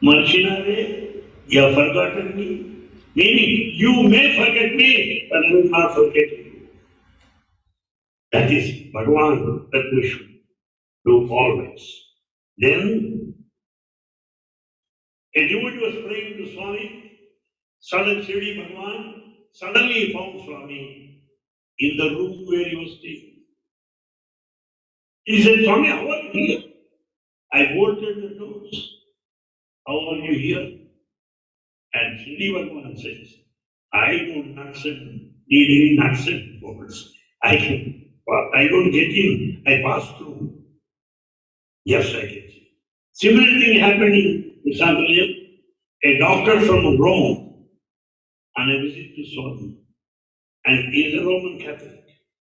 Marchinare, you have forgotten me. Meaning, you may forget me, but I will not forget you. That is Bhagavan that we should do always. Then, a devotee was praying to Swami, suddenly Shirdi Bhagavan, suddenly he found Swami in the room where he was staying. He said, Swami, how are you here? I bolted the doors. How are you here? And Shirdi Bhagavan says, I don't need any nuts and bolts. I don't get in, I pass through. Yes, I can see. Similar thing happened in Satsang. A doctor from Rome on a visit to Swami. And he is a Roman Catholic.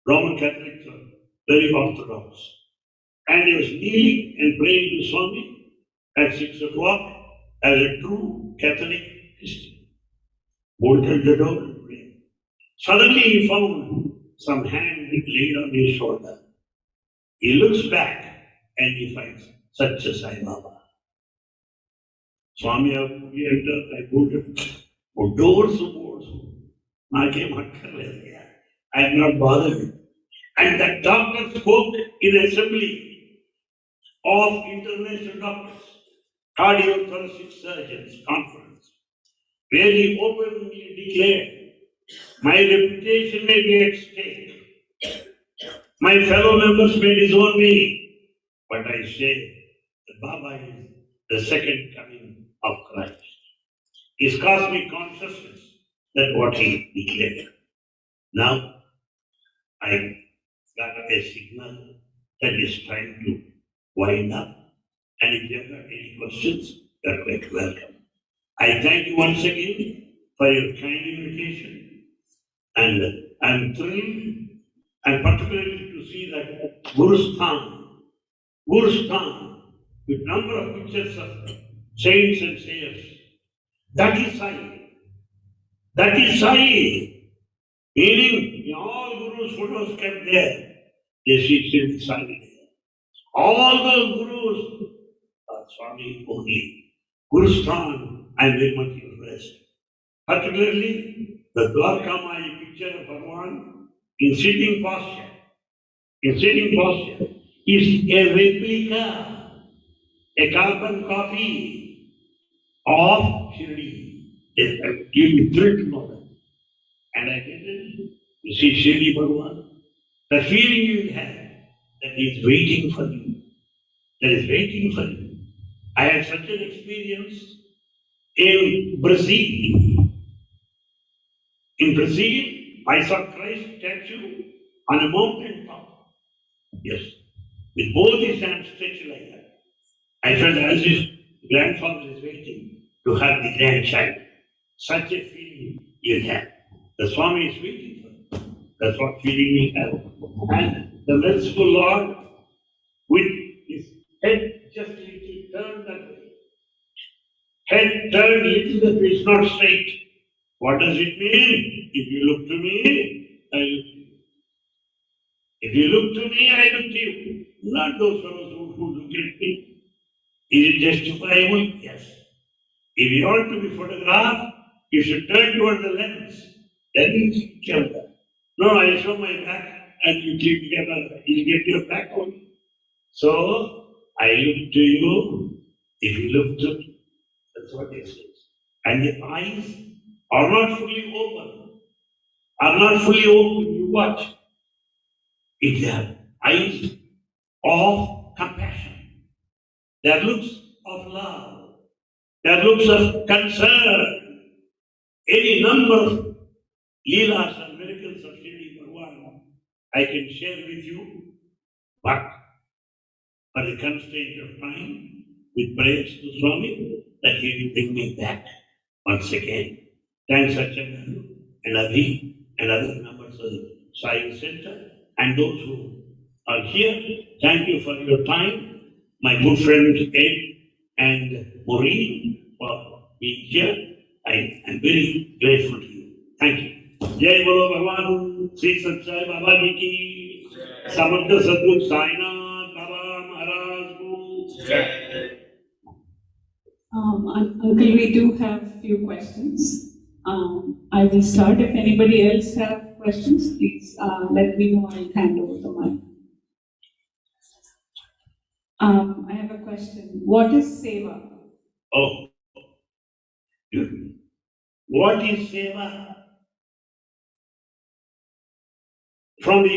Roman Catholics are very orthodox. And he was kneeling and praying to Swami at 6 o'clock as a true Catholic Christian. Bolted the door and prayed. Suddenly he found some hand laid on his shoulder. He looks back and he finds such a Sai Baba. Swami, we entered, I bolted. Oh, doors. I am not bothered. And that doctor spoke in an assembly of international doctors, cardiothoracic surgeons conference, where he openly declared, my reputation may be at stake. My fellow members may disown me, but I say that Baba is the second coming of Christ. His cosmic consciousness, That's what he declared. Now, I got a signal that it's time to wind up. And if you have got any questions, you're quite welcome. I thank you once again for your kind invitation. And I'm thrilled, and particularly to see that Gurusthan, with number of pictures of saints and saints, that is Sai. That is Sai. Meaning, all Gurus' photos kept there. They see still Sai there. All the Gurus are Swami only. Gurusthan, I am very much impressed. Particularly, the Dwarka Maya picture of Bhagavan in sitting posture. In sitting posture is a replica, a carbon copy of Shirdi. Yes, I give you thrilled to know that. And I get it. You see Shirdi Bhagavan, the feeling you will have that he is waiting for you. That is waiting for you. I had such an experience in Brazil. In Brazil, I saw Christ statue on a mountain top. Yes, with both his hands stretched like that. I felt as his grandfather is waiting to have the grandchild. Such a feeling you have. The Swami is waiting for you. That's what feeling we have. And the merciful Lord, with his head just little turned that way. Head turned little that way, it's not straight. What does it mean? If you look to me, I look to you. If you look to me, I look to you. Not those fellows who look at me. Is it justifiable? Yes. If you want to be photographed, you should turn toward the lens. Then you camera. No, I show my back and you keep the camera. You get your back on. So, I look to you. If you look to me, that's what it says. And the eyes are not fully open. You watch. If they have eyes of compassion, their looks of love, their looks of concern, any number of leelas and miracles of Shri Bhagavan I can share with you, but for the constraint of time, with prayers to Swami, that he will bring me back once again. Thanks, Satsang and Abhi and other members of the Science Center and those who are here. Thank you for your time. My good friends Ed and Maureen for being here. I am very grateful to you. Thank you. Jai Bolo Bhagavan Sri Satsai Baba Ji ki Samantha Sadhu Sainath Baba Maharaj Gu. Uncle, we do have few questions. I will start. If anybody else have questions, please let me know. I'll hand over the mic. I have a question. What is seva? Oh, good. What is seva? From the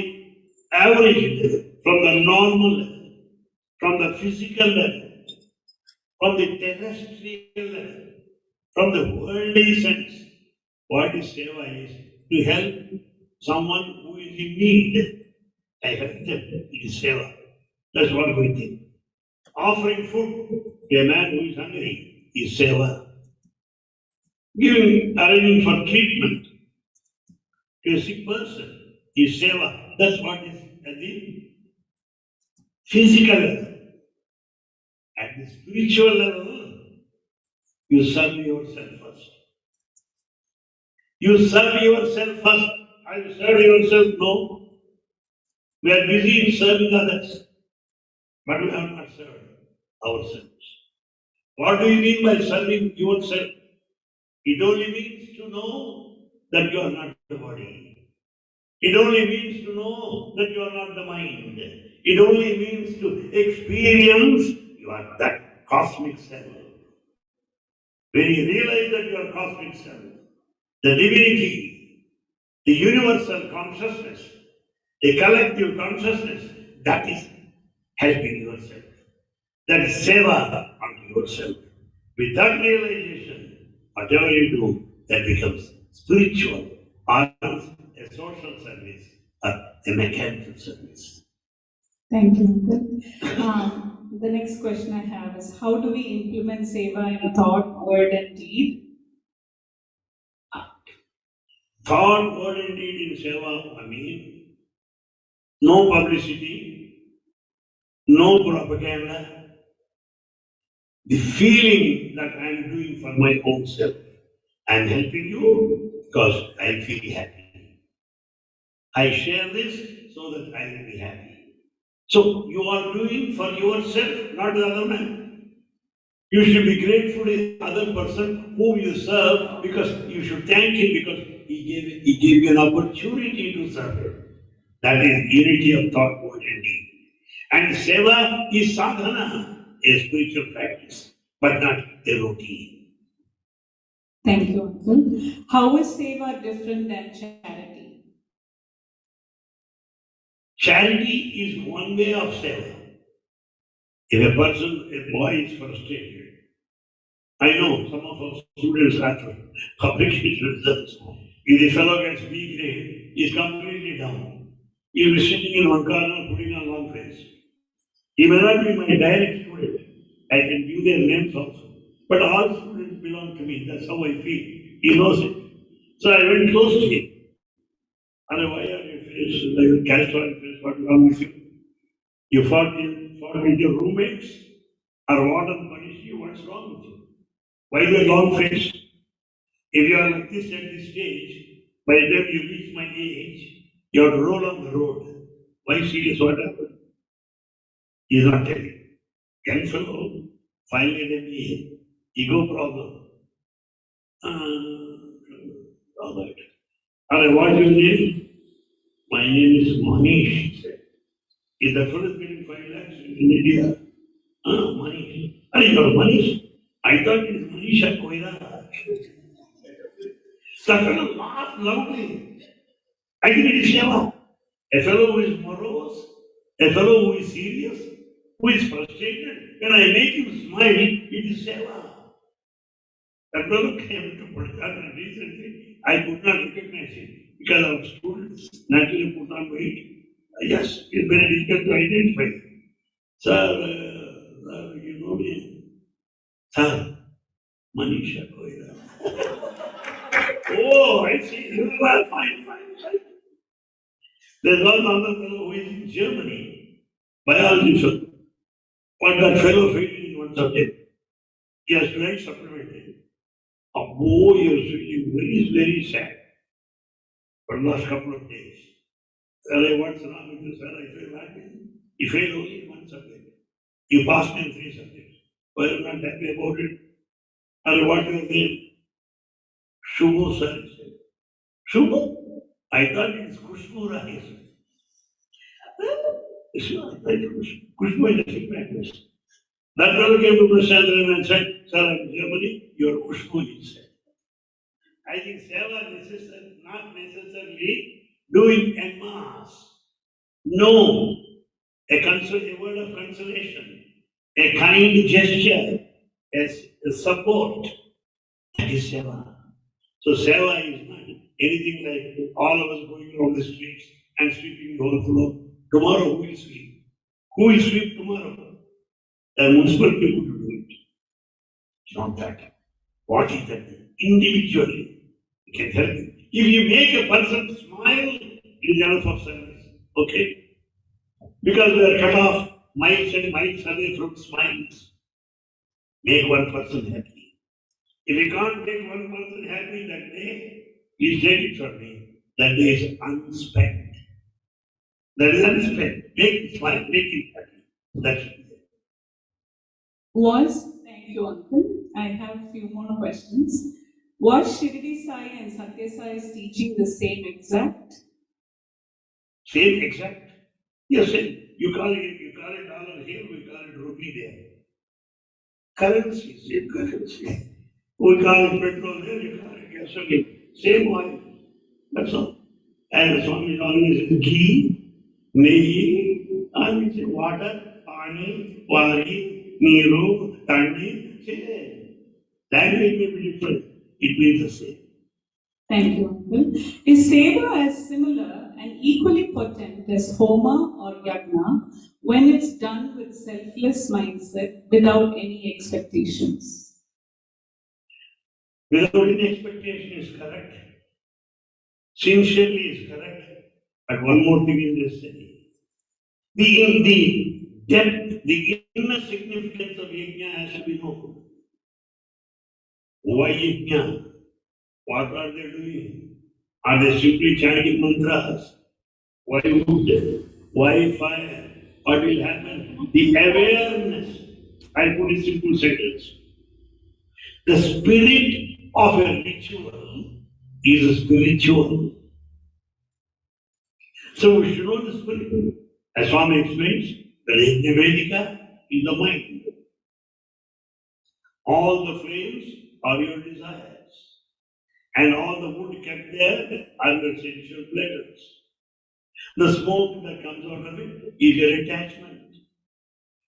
average level, from the normal level, from the physical level, from the terrestrial level, from the worldly sense, what is seva is to help someone who is in need. I help them. It is seva. That's what we think. Offering food to a man who is hungry is seva. Arranging for treatment to a sick person is seva. That's what is at the physical level. At the spiritual level, you serve yourself first. You serve yourself first. Are you serving yourself? No. We are busy in serving others, but we have not served ourselves. What do you mean by serving yourself? It only means to know that you are not the body. It only means to know that you are not the mind. It only means to experience you are that cosmic self. When you realize that you are cosmic self, the divinity, the universal consciousness, the collective consciousness, that is helping yourself. That is seva unto yourself. With that realization, whatever you do, that becomes spiritual, or else a social service, or a mechanical service. Thank you, Uncle. The next question I have is, how do we implement Seva in a thought, word, and deed? Thought, word, and deed in Seva, I mean, no publicity, no propaganda, the feeling that I am doing for my own self. I am helping you because I feel happy. I share this so that I will be happy. So you are doing for yourself, not the other man. You should be grateful to the other person whom you serve because you should thank him because he gave you an opportunity to serve him. That is unity of thought, word, and deed. And seva is sadhana, a spiritual practice, but not a routine. Thank you, Uncle. How is Seva different than charity? Charity is one way of seva. If a boy is frustrated, I know some of our students after publication results, if the fellow gets B grade, he's completely down. He'll be sitting in one corner putting on long face. He may not be my direct student. I can give their names also. But all students belong to me. That's how I feel. He knows it. So I went close to him. And why are you finished? Like a castor and finished. What's wrong with you? You fought with your roommates? Or warden punished you? What's wrong with you? Why you long face? If you are like this at this stage, by the time you reach my age, you have to roll on the road. Why serious? What happened? He is not telling. Young fellow, finally then ego problem. All right. And what your name? My name is Manish, he said. If the fellow is getting 5 lakhs in India, Manish. Are you Manish? I thought it is Manisha Koira. The fellow laughed loudly. I think it is Seva. A fellow who is morose, a fellow who is serious, who is frustrated, when I make him smile, it is Seva. That fellow came to Pradhan recently. I could not recognize him because our students naturally put on weight. Yes, it's very difficult to identify. Sir, you know me. Sir, Manisha Koira. Oh, I see. You are fine. There's one other fellow who is in Germany, biology fellow. But that fellow failed in one subject. He has to write supplementary. A boy is feeling very sad for the last couple of days. Sir, what's wrong with you, sir? I feel happy. He failed only in one subject. You passed in 3 subjects. Why are you not happy about it? And what is your name? Shubho, sir. Shubho? I thought it is Kushbu Rai. Kushbu is a sickness. That fellow came to Prashandran and said, sir, I'm in Germany, your Kushbu, he said. I think seva not necessarily doing en masse. No, a word of consolation, a kind gesture, a support. That is seva. So seva is not anything like all of us going around the streets and sweeping the whole floor. Tomorrow who will sweep? Who will sweep tomorrow? The municipal people to do it. It's not that. What is that? Individually, you can help it. If you make a person smile, it is enough of service. Okay? Because we are cut off miles and miles away from smiles. Make one person happy. If you can't make one person happy that day, please take it from me. That day is unspent. That is unspent. Make it smile, make it happy. That's it. Thank you, Uncle. I have a few more questions. Was Shirdi Sai and Satya Sai's teaching the same exact? Same exact? Yes, same. You call it dollar here, we call it rupee there. Currency, same currency. We call it petrol there, you call it gasoline. Same oil. That's all. And Swami always says ghee, nehi, always say water, pani, wari, neeru, tandi, same. Language may be different. It means the same. Thank you, Anil. Is Seva as similar and equally potent as Homa or Yagna when it's done with selfless mindset without any expectations? Without any expectation is correct. Sincerely is correct. But one more thing is necessary. The depth, the inner significance of yajna has to be known. Why yajna? What are they doing? Are they simply chanting mantras? Why wood? Why fire? What will happen? The awareness. I put in simple sentence. The spirit of a ritual is spiritual. So we should know the spirit. As Swami explains, the Yajna Vedika is the mind. All the flames are your desires. And all the wood kept there are your sensual pleasures. The smoke that comes out of it is your attachment.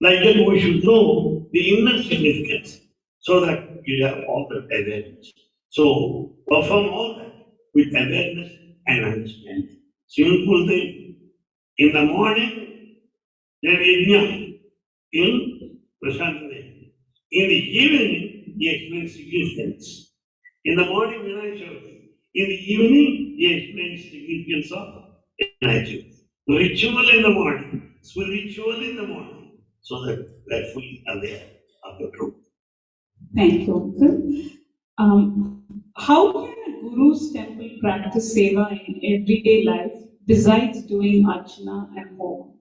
Like that, we should know the inner significance so that you have all the awareness. So perform all that with awareness and understanding. Simple thing. In the morning, there is yajna in Prashantadeva. In the evening, he explains significance. In the morning, Vinaya Chavati. In the evening, he explains significance of Vinaya. Ritual in the morning, spiritual in the morning, so that we are fully aware of the truth. Thank you, Anil. How can a guru's temple practice seva in everyday life besides doing archana and homa?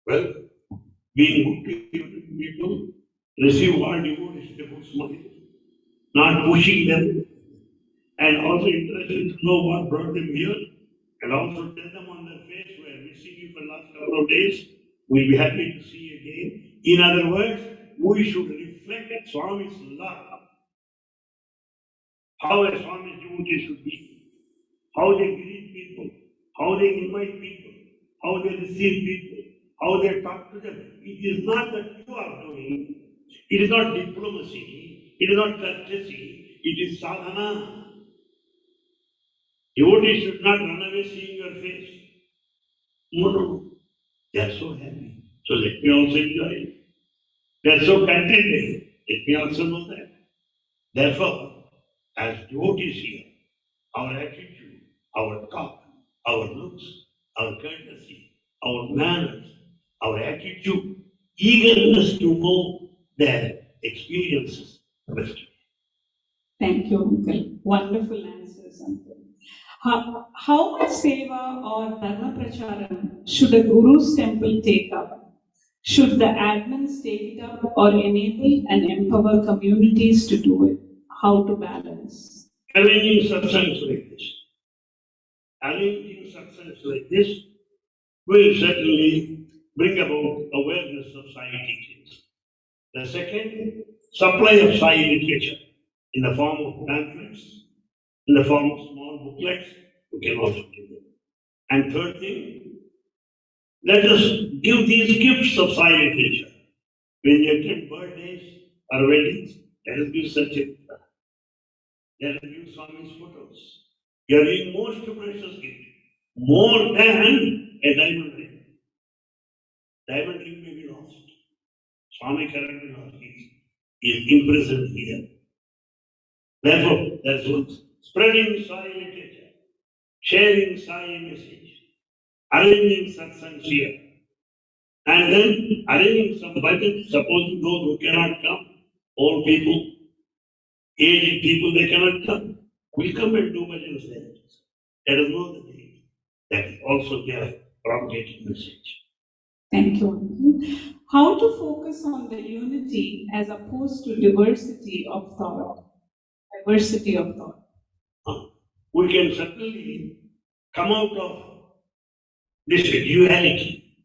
Well, being good to people, receive all devotees devotees money, not pushing them, and also interested to know what brought them here, and also tell them on their face, we are missing you for the last couple of days, we'll be happy to see you again. In other words, we should reflect Swami's love, how a Swami's devotee should be, how they greet people, how they invite people, how they receive people, how they talk to them. It is not that you are doing, it is not diplomacy, it is not courtesy, it is sadhana. Devotees should not run away seeing your face. No, no, no. They are so happy. So let me also enjoy it. They are so contented. Let me also know that. Therefore, as devotees here, our attitude, our talk, our looks, our courtesy, our manners, our attitude, eagerness to know their experiences. Thank you, Uncle. Wonderful answers, Uncle. How much seva or dharma pracharam should a guru's temple take up? Should the admins take it up or enable and empower communities to do it? How to balance? Arranging satsangs like this. Arranging satsangs like this will certainly bring about awareness of Sai teachings. The second, supply of Sai literature in the form of pamphlets, in the form of small booklets, we can also give them. And third thing, let us give these gifts of Sai literature. When you attend birthdays or weddings, let us give such a let us give Swami's photos. You are giving most precious gift, more than a diamond ring. Diamond ring may be lost. Swami cannot be lost. He is imprisoned here. Therefore, that's what spreading Sai literature, sharing Sai message, arranging satsangs here, and then arranging some budget, supposing those who cannot come, old people, aged people, they cannot come. We come and do bhajans there. Let us know the day. That is also their propagating message. Thank you, Uncle. How to focus on the unity as opposed to diversity of thought? Diversity of thought. We can certainly come out of this duality.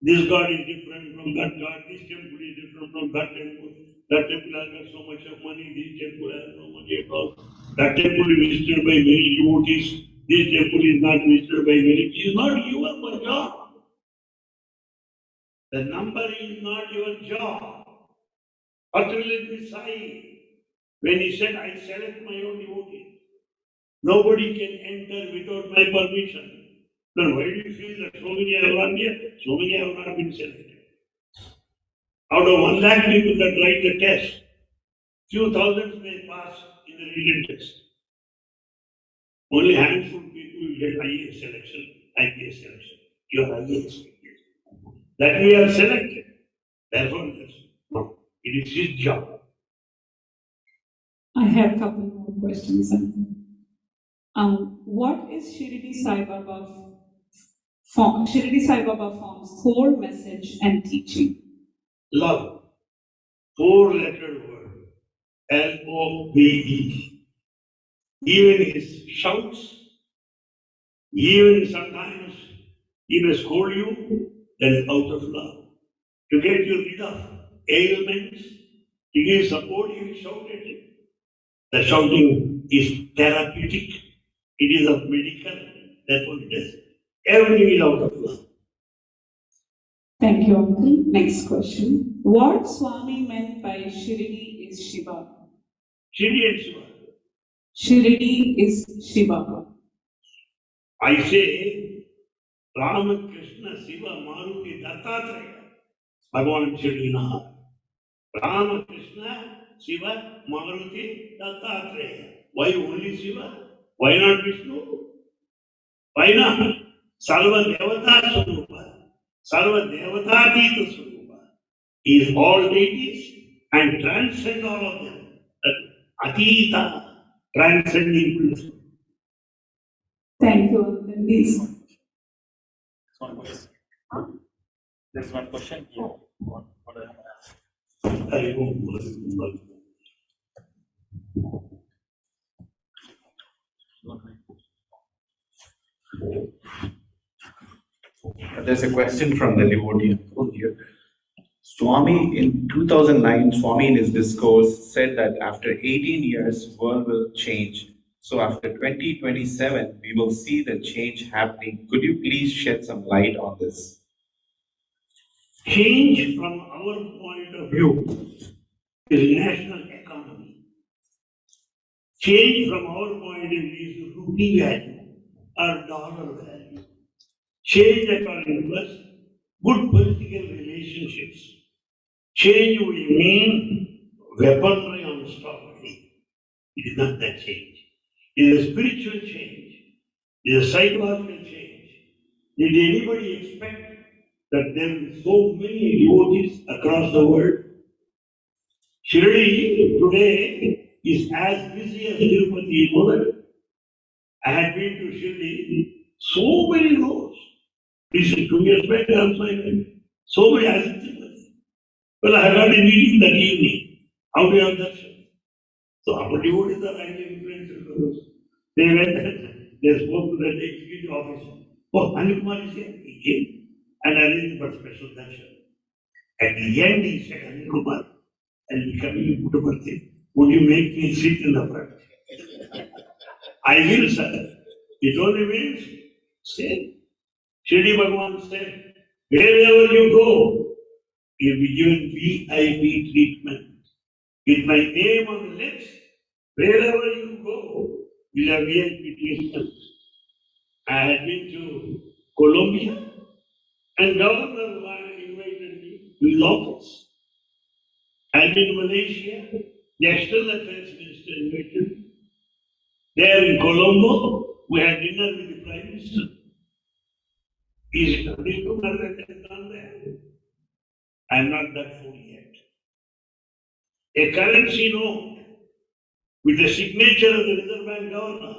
This God is different from that God, this temple is different from that temple has got so much of money, this temple has no money at all. That temple is visited by many devotees, this temple is not visited by many. It is not your job. The number is not your job. What will it be Sai? When he said, I select my own devotee. Nobody can enter without my permission. Then why do you feel that so many have not here? So many have not been selected. Out of 1 lakh people that write the test, few thousands may pass in the written test. Only handful of people will get IAS selection, IPS selection. You are IAS. That we are selected. Therefore, no, it is his job. I have a couple more questions. What is Shirdi Sai Baba form? Shirdi Sai Baba form's core message and teaching. Love. 4-lettered word. LOVE. Even his shouts, even sometimes he may scold you, that is out of love. To get you rid of ailments, to give support, he will shout at you. The shouting is therapeutic. It is of medical. That's what it is. Everything is out of love. Thank you, Uncle. Next question. What Swami meant by Shirdi is Shiva? Shirdi and Shiva. Shirdi is Shiva. I say, Rama, Krishna, Shiva, Maruti, Dattatreya, Bhagavan Shirdi Naha. Rama, Krishna, Shiva, Maruti, Dattatreya. Why only Shiva? Why not Vishnu? Why not? Sarva Devata Swarupa. Sarva Devatadita Swarupa. He is all deities and transcend all of them. Atita, transcending principle. Thank you, Uncle. Please. There's one question here. What I have asked. There's a question from the devotee here. Swami, in 2009, Swami in his discourse said that after 18 years, world will change. So after 2027, we will see the change happening. Could you please shed some light on this? Change from our point of view is national economy. Change from our point of view is rupee value or dollar value. Change according to us, good political relationships. Change will mean weaponry unstoppable. It is not that change. It is a spiritual change. It is a psychological change. Did anybody expect that there will be so many devotees across the world? Shirdi today is as busy as Tirupati. You know that? I had been to Shirdi, so many roads. Recently, 2 years back, also I went. So many assistants. Well, I had not been meeting that evening. How do you have that? So our devotees are highly influential. They went and they spoke to the executive officer. Oh, Anil Kumar is here. He came and arranged for special darshan. At the end, he said, Anil Kumar, I'll be coming to Puttaparthi. Would you make me sit in the front? I will, sir. It only means stay. Shirdi Bhagavan said, wherever you go, you'll be given VIP treatment. With my name on the lips, wherever you go, you'll have VIP treatment. I had been to Colombia, and governor invited me to his office. I had been to Malaysia, the external affairs minister invited me. There in Colombo, we had dinner with the prime minister. Is it Anil Kumar that has done there? I am not that fool yet. A currency note with the signature of the Reserve Bank governor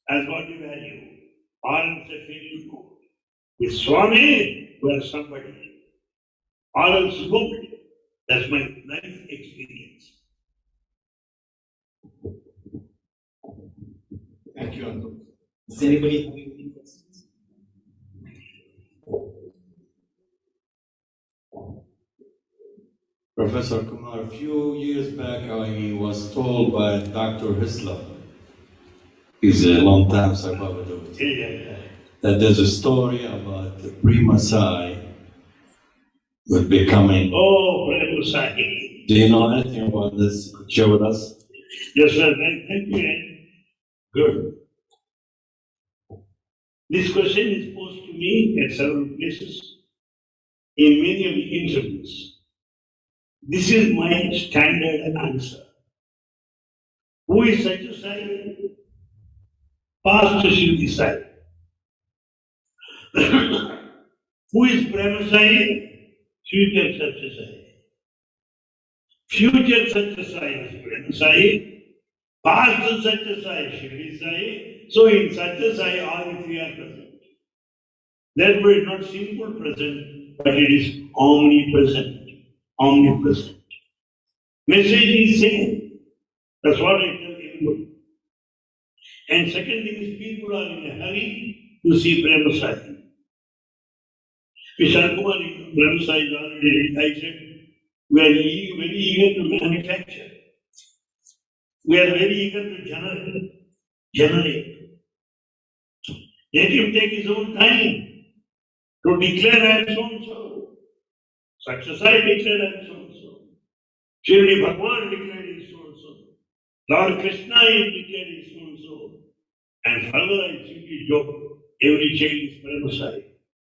has got the value. Or else a fairy note. With Swami, we are somebody. Or else nobody. That's my life experience. Thank you, Uncle. Does anybody have any questions? Professor Kumar, a few years back I was told by Dr. Hisla, he's a long-time Sai Baba devotee, that there's a story about the Pre-Masai would be coming. Oh, Pre-Masai. Do you know anything about this? Could you share with us? Yes, sir. Thank you. Good. This question is posed to me at several places in many of the interviews. This is my standard answer. Who is Satsang? Past should decide. Who is Brahmasai? Future Satsang. Future Satsang is Brahmasai. Past Satsang is Shivri. So in Satsang, all the three are present. Therefore, it's not simple present, but it is omnipresent. Omnipresent. Message is same. That's what I tell everybody. And second thing is people are in a hurry to see Brahmasai. Mr. Kumar, Brahmasai is already, I said, we are very eager to manufacture. We are very eager to generate. Let him take his own time to declare I am so and so. Satsang declared I am so and so. Shri Bhagwan declared he is so and so. Lord Krishna is declared he is so and so. And further I simply joke, every child is Brahmasai.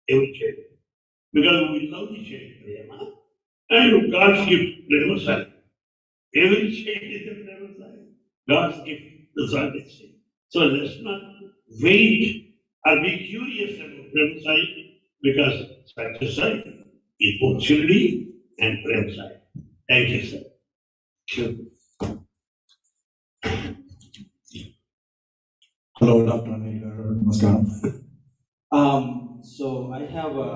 Every child. Because we love the child, Prema. And God's gift, Brahmasai. Every child is a Brahmasai. God's gift, that's what they say. So let's not wait or be curious about Brahmasai, because Satsang is both Shirdi and Brahmasai. Thank you, sir. Sure. Hello, Dr. Anil. Namaskaram. So I have a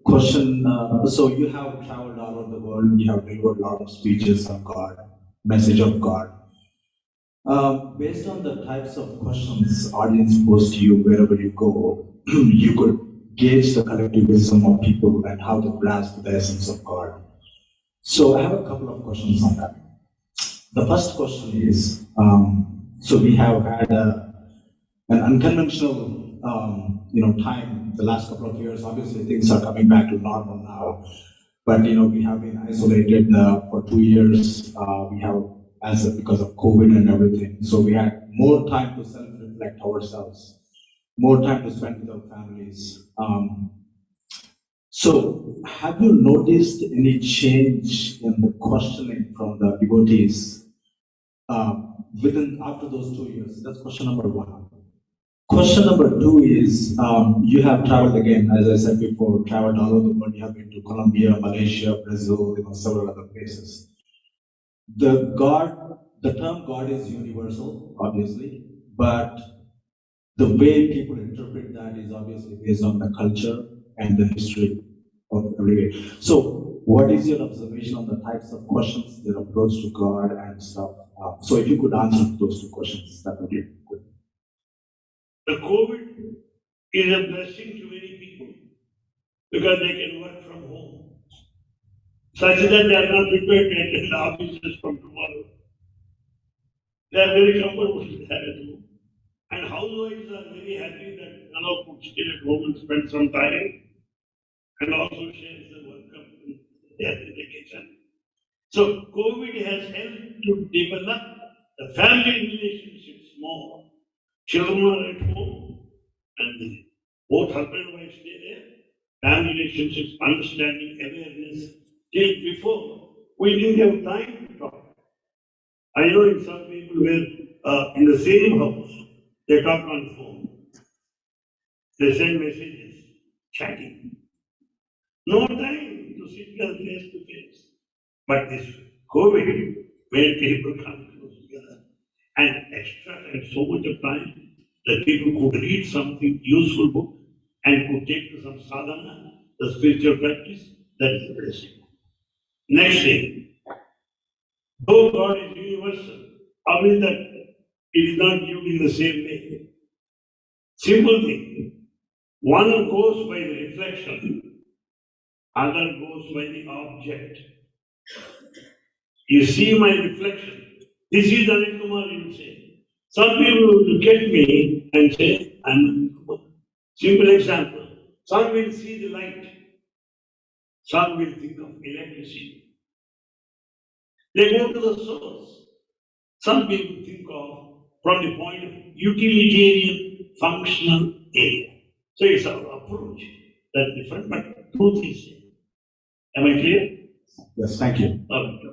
question. So you have traveled all over the world. You have delivered a lot of speeches on God, message of God. Based on the types of questions audience pose to you wherever you go, you could gauge the collective wisdom of people and how they grasp the essence of God. So I have a couple of questions on that. The first question is, so we have had an unconventional time the last couple of years. Obviously, things are coming back to normal now. But we have been isolated for 2 years. We have because of COVID and everything. So we had more time to self-reflect ourselves, more time to spend with our families. So have you noticed any change in the questioning from the devotees after those 2 years? That's question number one. Question number two is, you have traveled again, as I said before, traveled all over the world. You have been to Colombia, Malaysia, Brazil, several other places. The term God is universal, obviously, but the way people interpret that is obviously based on the culture and the history of every day. So what is your observation on the types of questions that approach to God and stuff? So if you could answer those two questions, that would be good. The COVID is a blessing to many people because they can work from home, such that they are not prepared to attend the offices from tomorrow. They are very comfortable with that at home. And housewives are very happy that fellow could stay at home and spend some time and also share the work of their dedication. So COVID has helped to develop the family relationships more. Children are at home and both husband and wife stay there. Family relationships, understanding, awareness. Till before, we didn't have time to talk. I know in some people where in the same house, they talk on phone. They send messages, chatting. No time to sit there face to face. But this COVID made people come close together and extract so much of time that people could read something useful book and could take to some sadhana, the spiritual practice. That is the blessing. Next thing, though God is universal, how is that it is not viewed in the same way? Simple thing. One goes by the reflection, other goes by the object. You see my reflection. This is Anil Kumar, you say. Some people will look at me and say, I'm Anil Kumar. Simple example. Some will see the light. Some will think of electricity. They go to the source. Some people think of from the point of utilitarian functional area. So it's our approach that's different, but truth is same. Am I clear? Yes, thank you. Okay.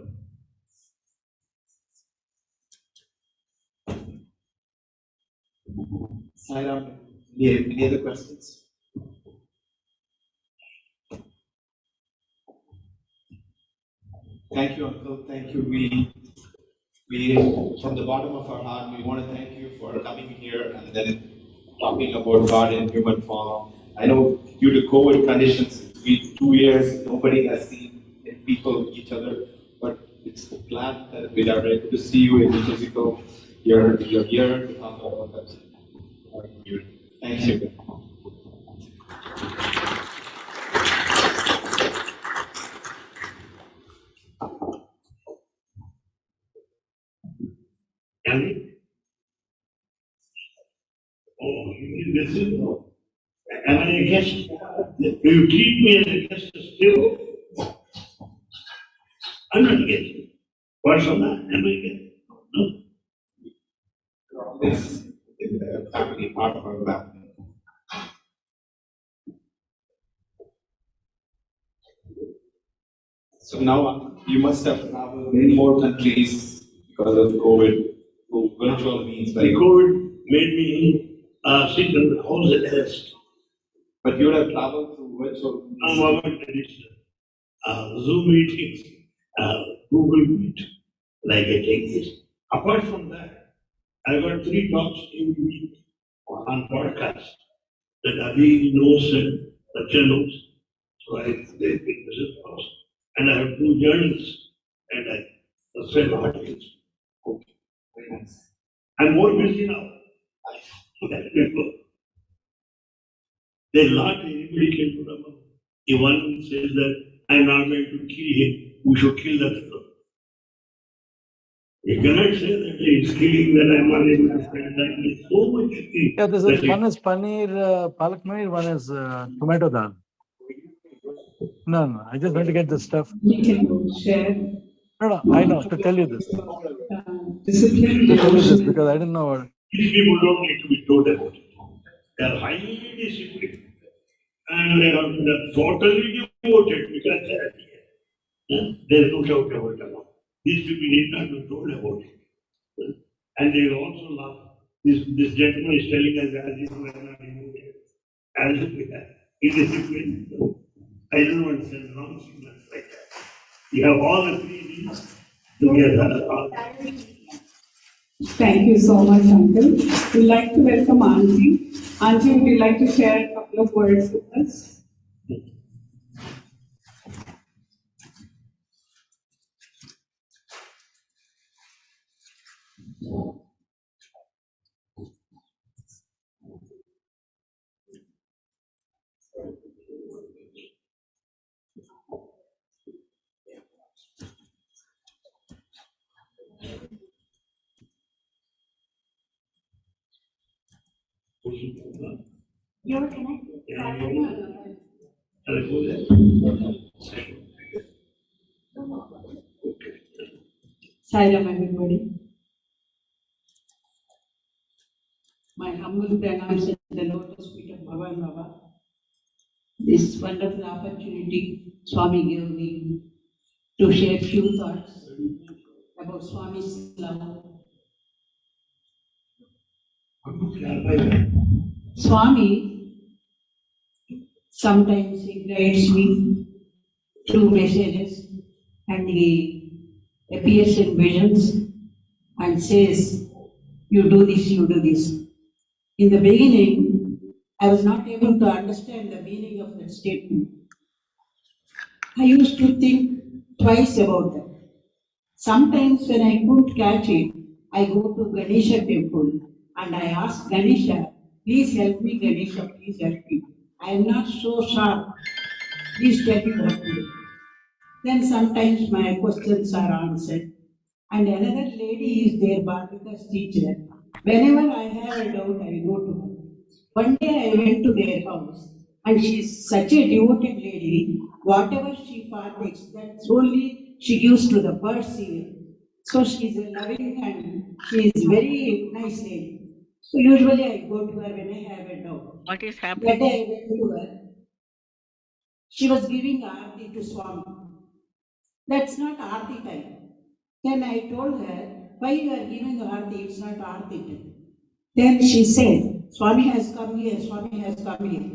Sairam, any other questions? Thank you, Uncle. Thank you. We, from the bottom of our heart, we want to thank you for coming here and then talking about God in human form. I know due to COVID conditions, it's been 2 years, nobody has seen people each other, but it's glad that we are able to see you in the physical. You're here to talk about that. Thank you. Anil? Oh, you listen. Am I a guest? Do you treat me as a guest still? I'm not a guest. What's on that? Am I a guest? No. This is the family part of our family. So now you must have traveled many more countries because of COVID to virtual means, The right? COVID made me sit in the house arrest. But you would have traveled through virtual means. Our tradition, Zoom meetings, Google Meet, like I take this. Apart from that, I got 3 talks in the week on podcast that Abhi knows and Satsang knows. So I they visit house. And I have 2 journals and I send articles. Okay, very nice. I'm more busy now. There's not anybody can do that. If one says that I'm not going to kill him, we should kill that fellow. You cannot say that he's killing, that I'm not able to stand that. There's so much thing. Yeah, this that is one is paneer, palak paneer, one is tomato dal. No, I just want to get this stuff. We can share. No, I know to tell you this. Discipline, To tell you this devotion. because I didn't know what. These people don't need to be told about it. They are highly disciplined. And they are totally devoted because they are here. There's no doubt about it. These people need not be told about it. And they also laugh. This gentleman is telling us as if we are not devoted. As if we are indisciplined. I don't want to send wrong signals like that. You have all the 3 things together. Thank you so much, Uncle. We'd like to welcome Auntie. Auntie, would you like to share a couple of words with us? You're connected. Sairam, everybody. My humble pranams at the lotus feet of Bhavan Baba. This wonderful opportunity Swami gave me to share few thoughts about Swami's love. Swami, sometimes he guides me through messages and he appears in visions and says, you do this, you do this. In the beginning, I was not able to understand the meaning of that statement. I used to think twice about that. Sometimes when I couldn't catch it, I go to Ganesha temple and I ask Ganesha, please help me, Ganesha, please help me. I am not so sharp. Please tell me what to do. Then sometimes my questions are answered. And another lady is there, Bhargava's teacher. Whenever I have a doubt, I go to her. One day I went to their house and she is such a devoted lady. Whatever she partakes, that's only she gives to the birds even. So she's a loving and she is very nice lady. So usually I go to her when I have a doubt. What is That happening? day I went to her. She was giving aarti to Swami. That's not aarti time. Then I told her, why you are giving aarti? It's not aarti time. Then she said, Swami has come here, Swami has come here.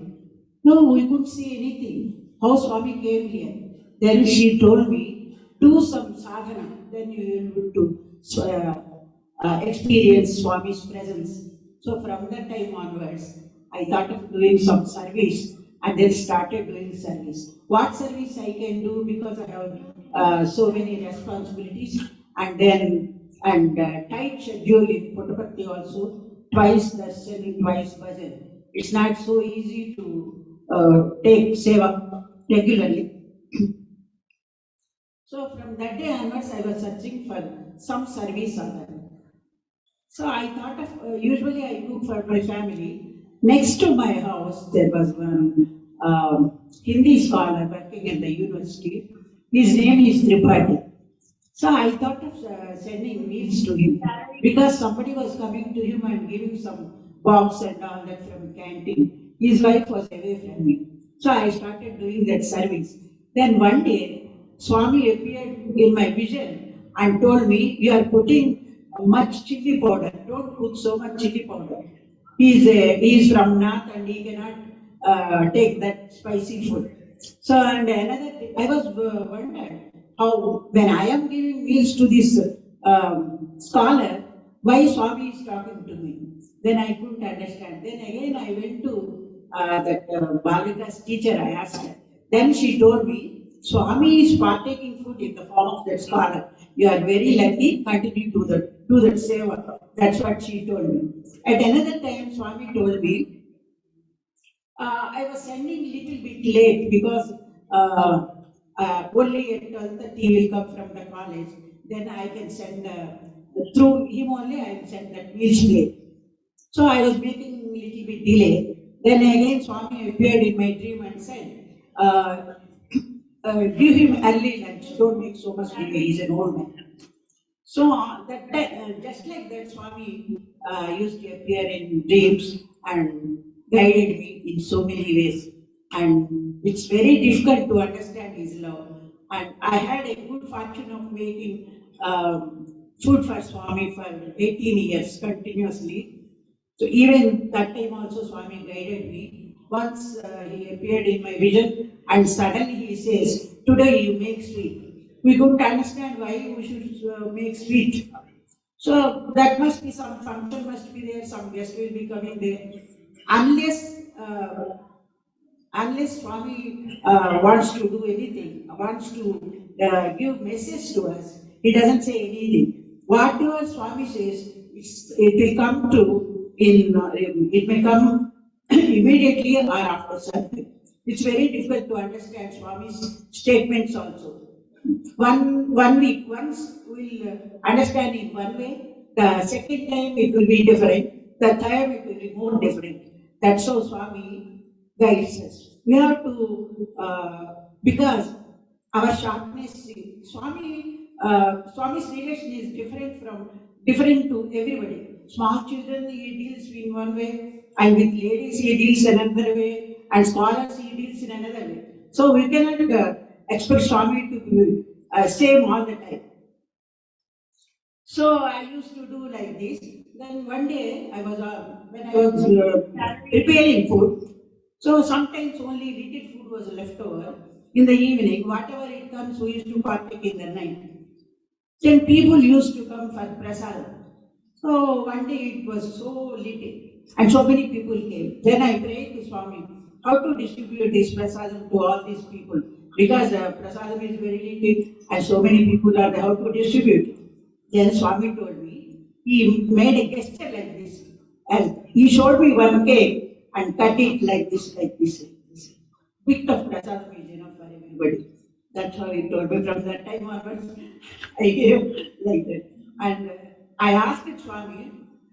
No, we couldn't see anything. How Swami came here. Then she told me, do some sadhana, then you will experience Swami's presence. So from that time onwards, I thought of doing some service and then started doing service. What service I can do because I have so many responsibilities and tight schedule in Puttaparthi also, twice darshan, twice bhajan. It's not so easy to take seva regularly. So from that day onwards, I was searching for some service on that. So I thought of, usually I cook for my family. Next to my house, there was one Hindi scholar working in the university. His name is Tripathi. So I thought of sending meals to him because somebody was coming to him and giving some box and all that from canteen. His wife was away from me. So I started doing that service. Then one day, Swami appeared in my vision and told me, you are putting much chili powder. Don't put so much chili powder. He is from North and he cannot take that spicy food. So and another thing, I was wondered how when I am giving meals to this scholar, why Swami is talking to me. Then I couldn't understand. Then again I went to that Balika's teacher, I asked her. Then she told me, Swami is partaking food in the form of that scholar. You are very lucky, continue to do that seva. That's what she told me. At another time, Swami told me, I was sending little bit late because only at 12:30 will come from the college. Then I can send through him only. I will send that meals late. So I was making little bit delay. Then again Swami appeared in my dream and said, give him early lunch. Don't make so much delay. He's an old man. So just like that, Swami used to appear in dreams and guided me in so many ways. And it's very difficult to understand his love. And I had a good fortune of making food for Swami for 18 years continuously. So even that time also Swami guided me. Once he appeared in my vision and suddenly he says, today you make sweet. We couldn't understand why we should make sweet. So that must be some function must be there, some guest will be coming there. Unless unless Swami wants to do anything, wants to give message to us, he doesn't say anything. Whatever Swami says, it will come to it may come immediately or after something. It's very difficult to understand Swami's statements also. One week, once we'll understand in one way, the second time it will be different, the third it will be more different. That's how Swami guides us. We have to, because our sharpness, Swami's relation is different to everybody. Small children he deals in one way, and with ladies he deals another way, and scholars he deals in another way. So we cannot expect Swami to be same all the time. So I used to do like this. Then one day I was when I was preparing food. So sometimes only little food was left over. In the evening, whatever it comes, we used to partake in the night. Then people used to come for prasad. So one day it was so little and so many people came. Then I prayed to Swami how to distribute this prasadam to all these people because prasadam is very little and so many people are there, how to distribute. Then Swami told me, he made a gesture like this and he showed me one cake and cut it like this, like this, like this. Bit of prasadam is enough for everybody. That's how he told me. From that time onwards, I gave like that. And I asked Swami,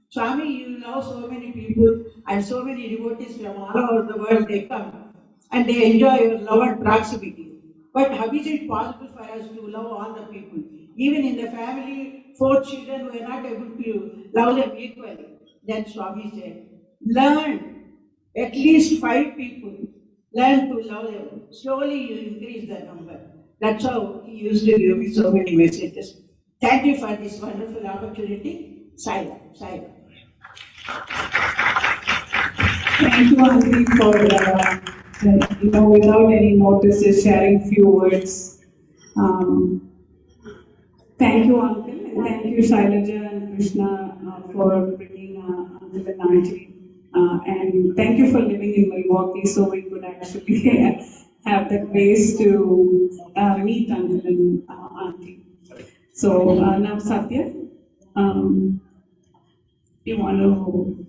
Swami, you love so many people and so many devotees from all over the world, they come and they enjoy your love and proximity. But how is it possible for us to love all the people? Even in the family, 4 children were not able to love them equally. Then Swami said, learn at least 5 people. Learn to love them. Slowly you increase the number. That's how he used to give me so many messages. Thank you for this wonderful opportunity. Silent. Thank you, Anil, for without any notices, sharing few words. Thank you, Uncle, and thank you, Shailaja and Krishna, for bringing Uncle and Auntie. And thank you for living in Milwaukee so we could actually have the grace to meet Uncle and Auntie. So now, Satya, you want to,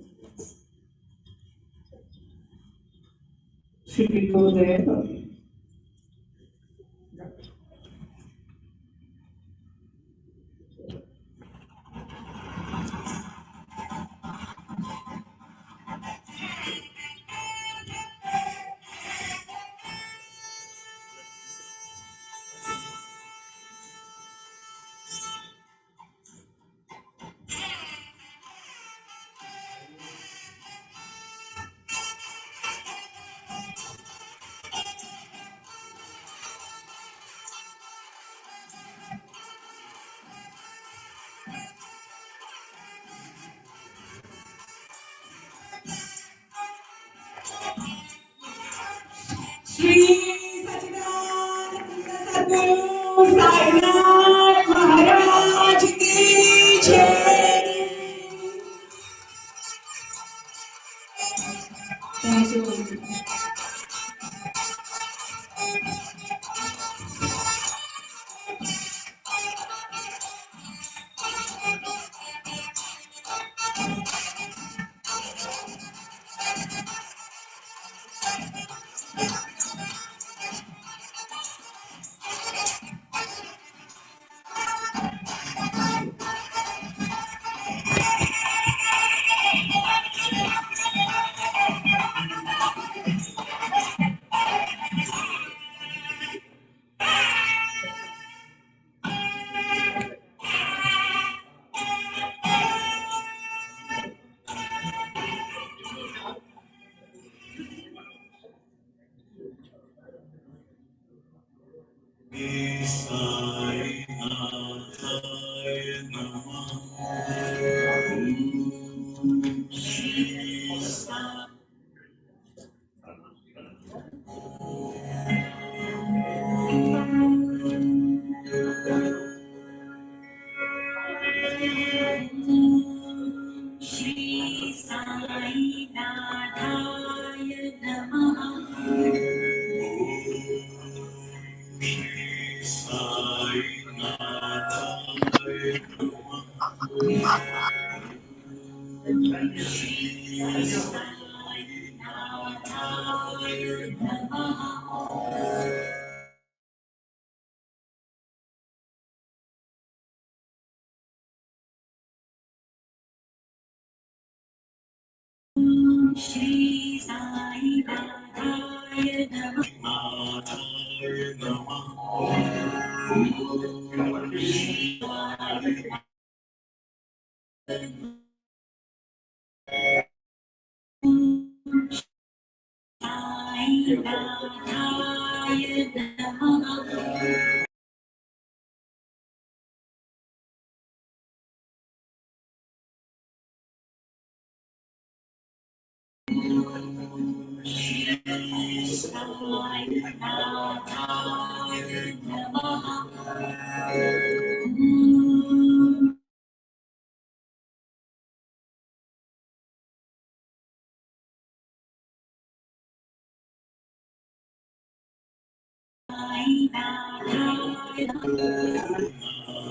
should we go there? Shri Satchidananda Sadguru Sainath Maharaj Ki Jai. Thank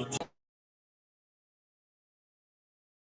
you.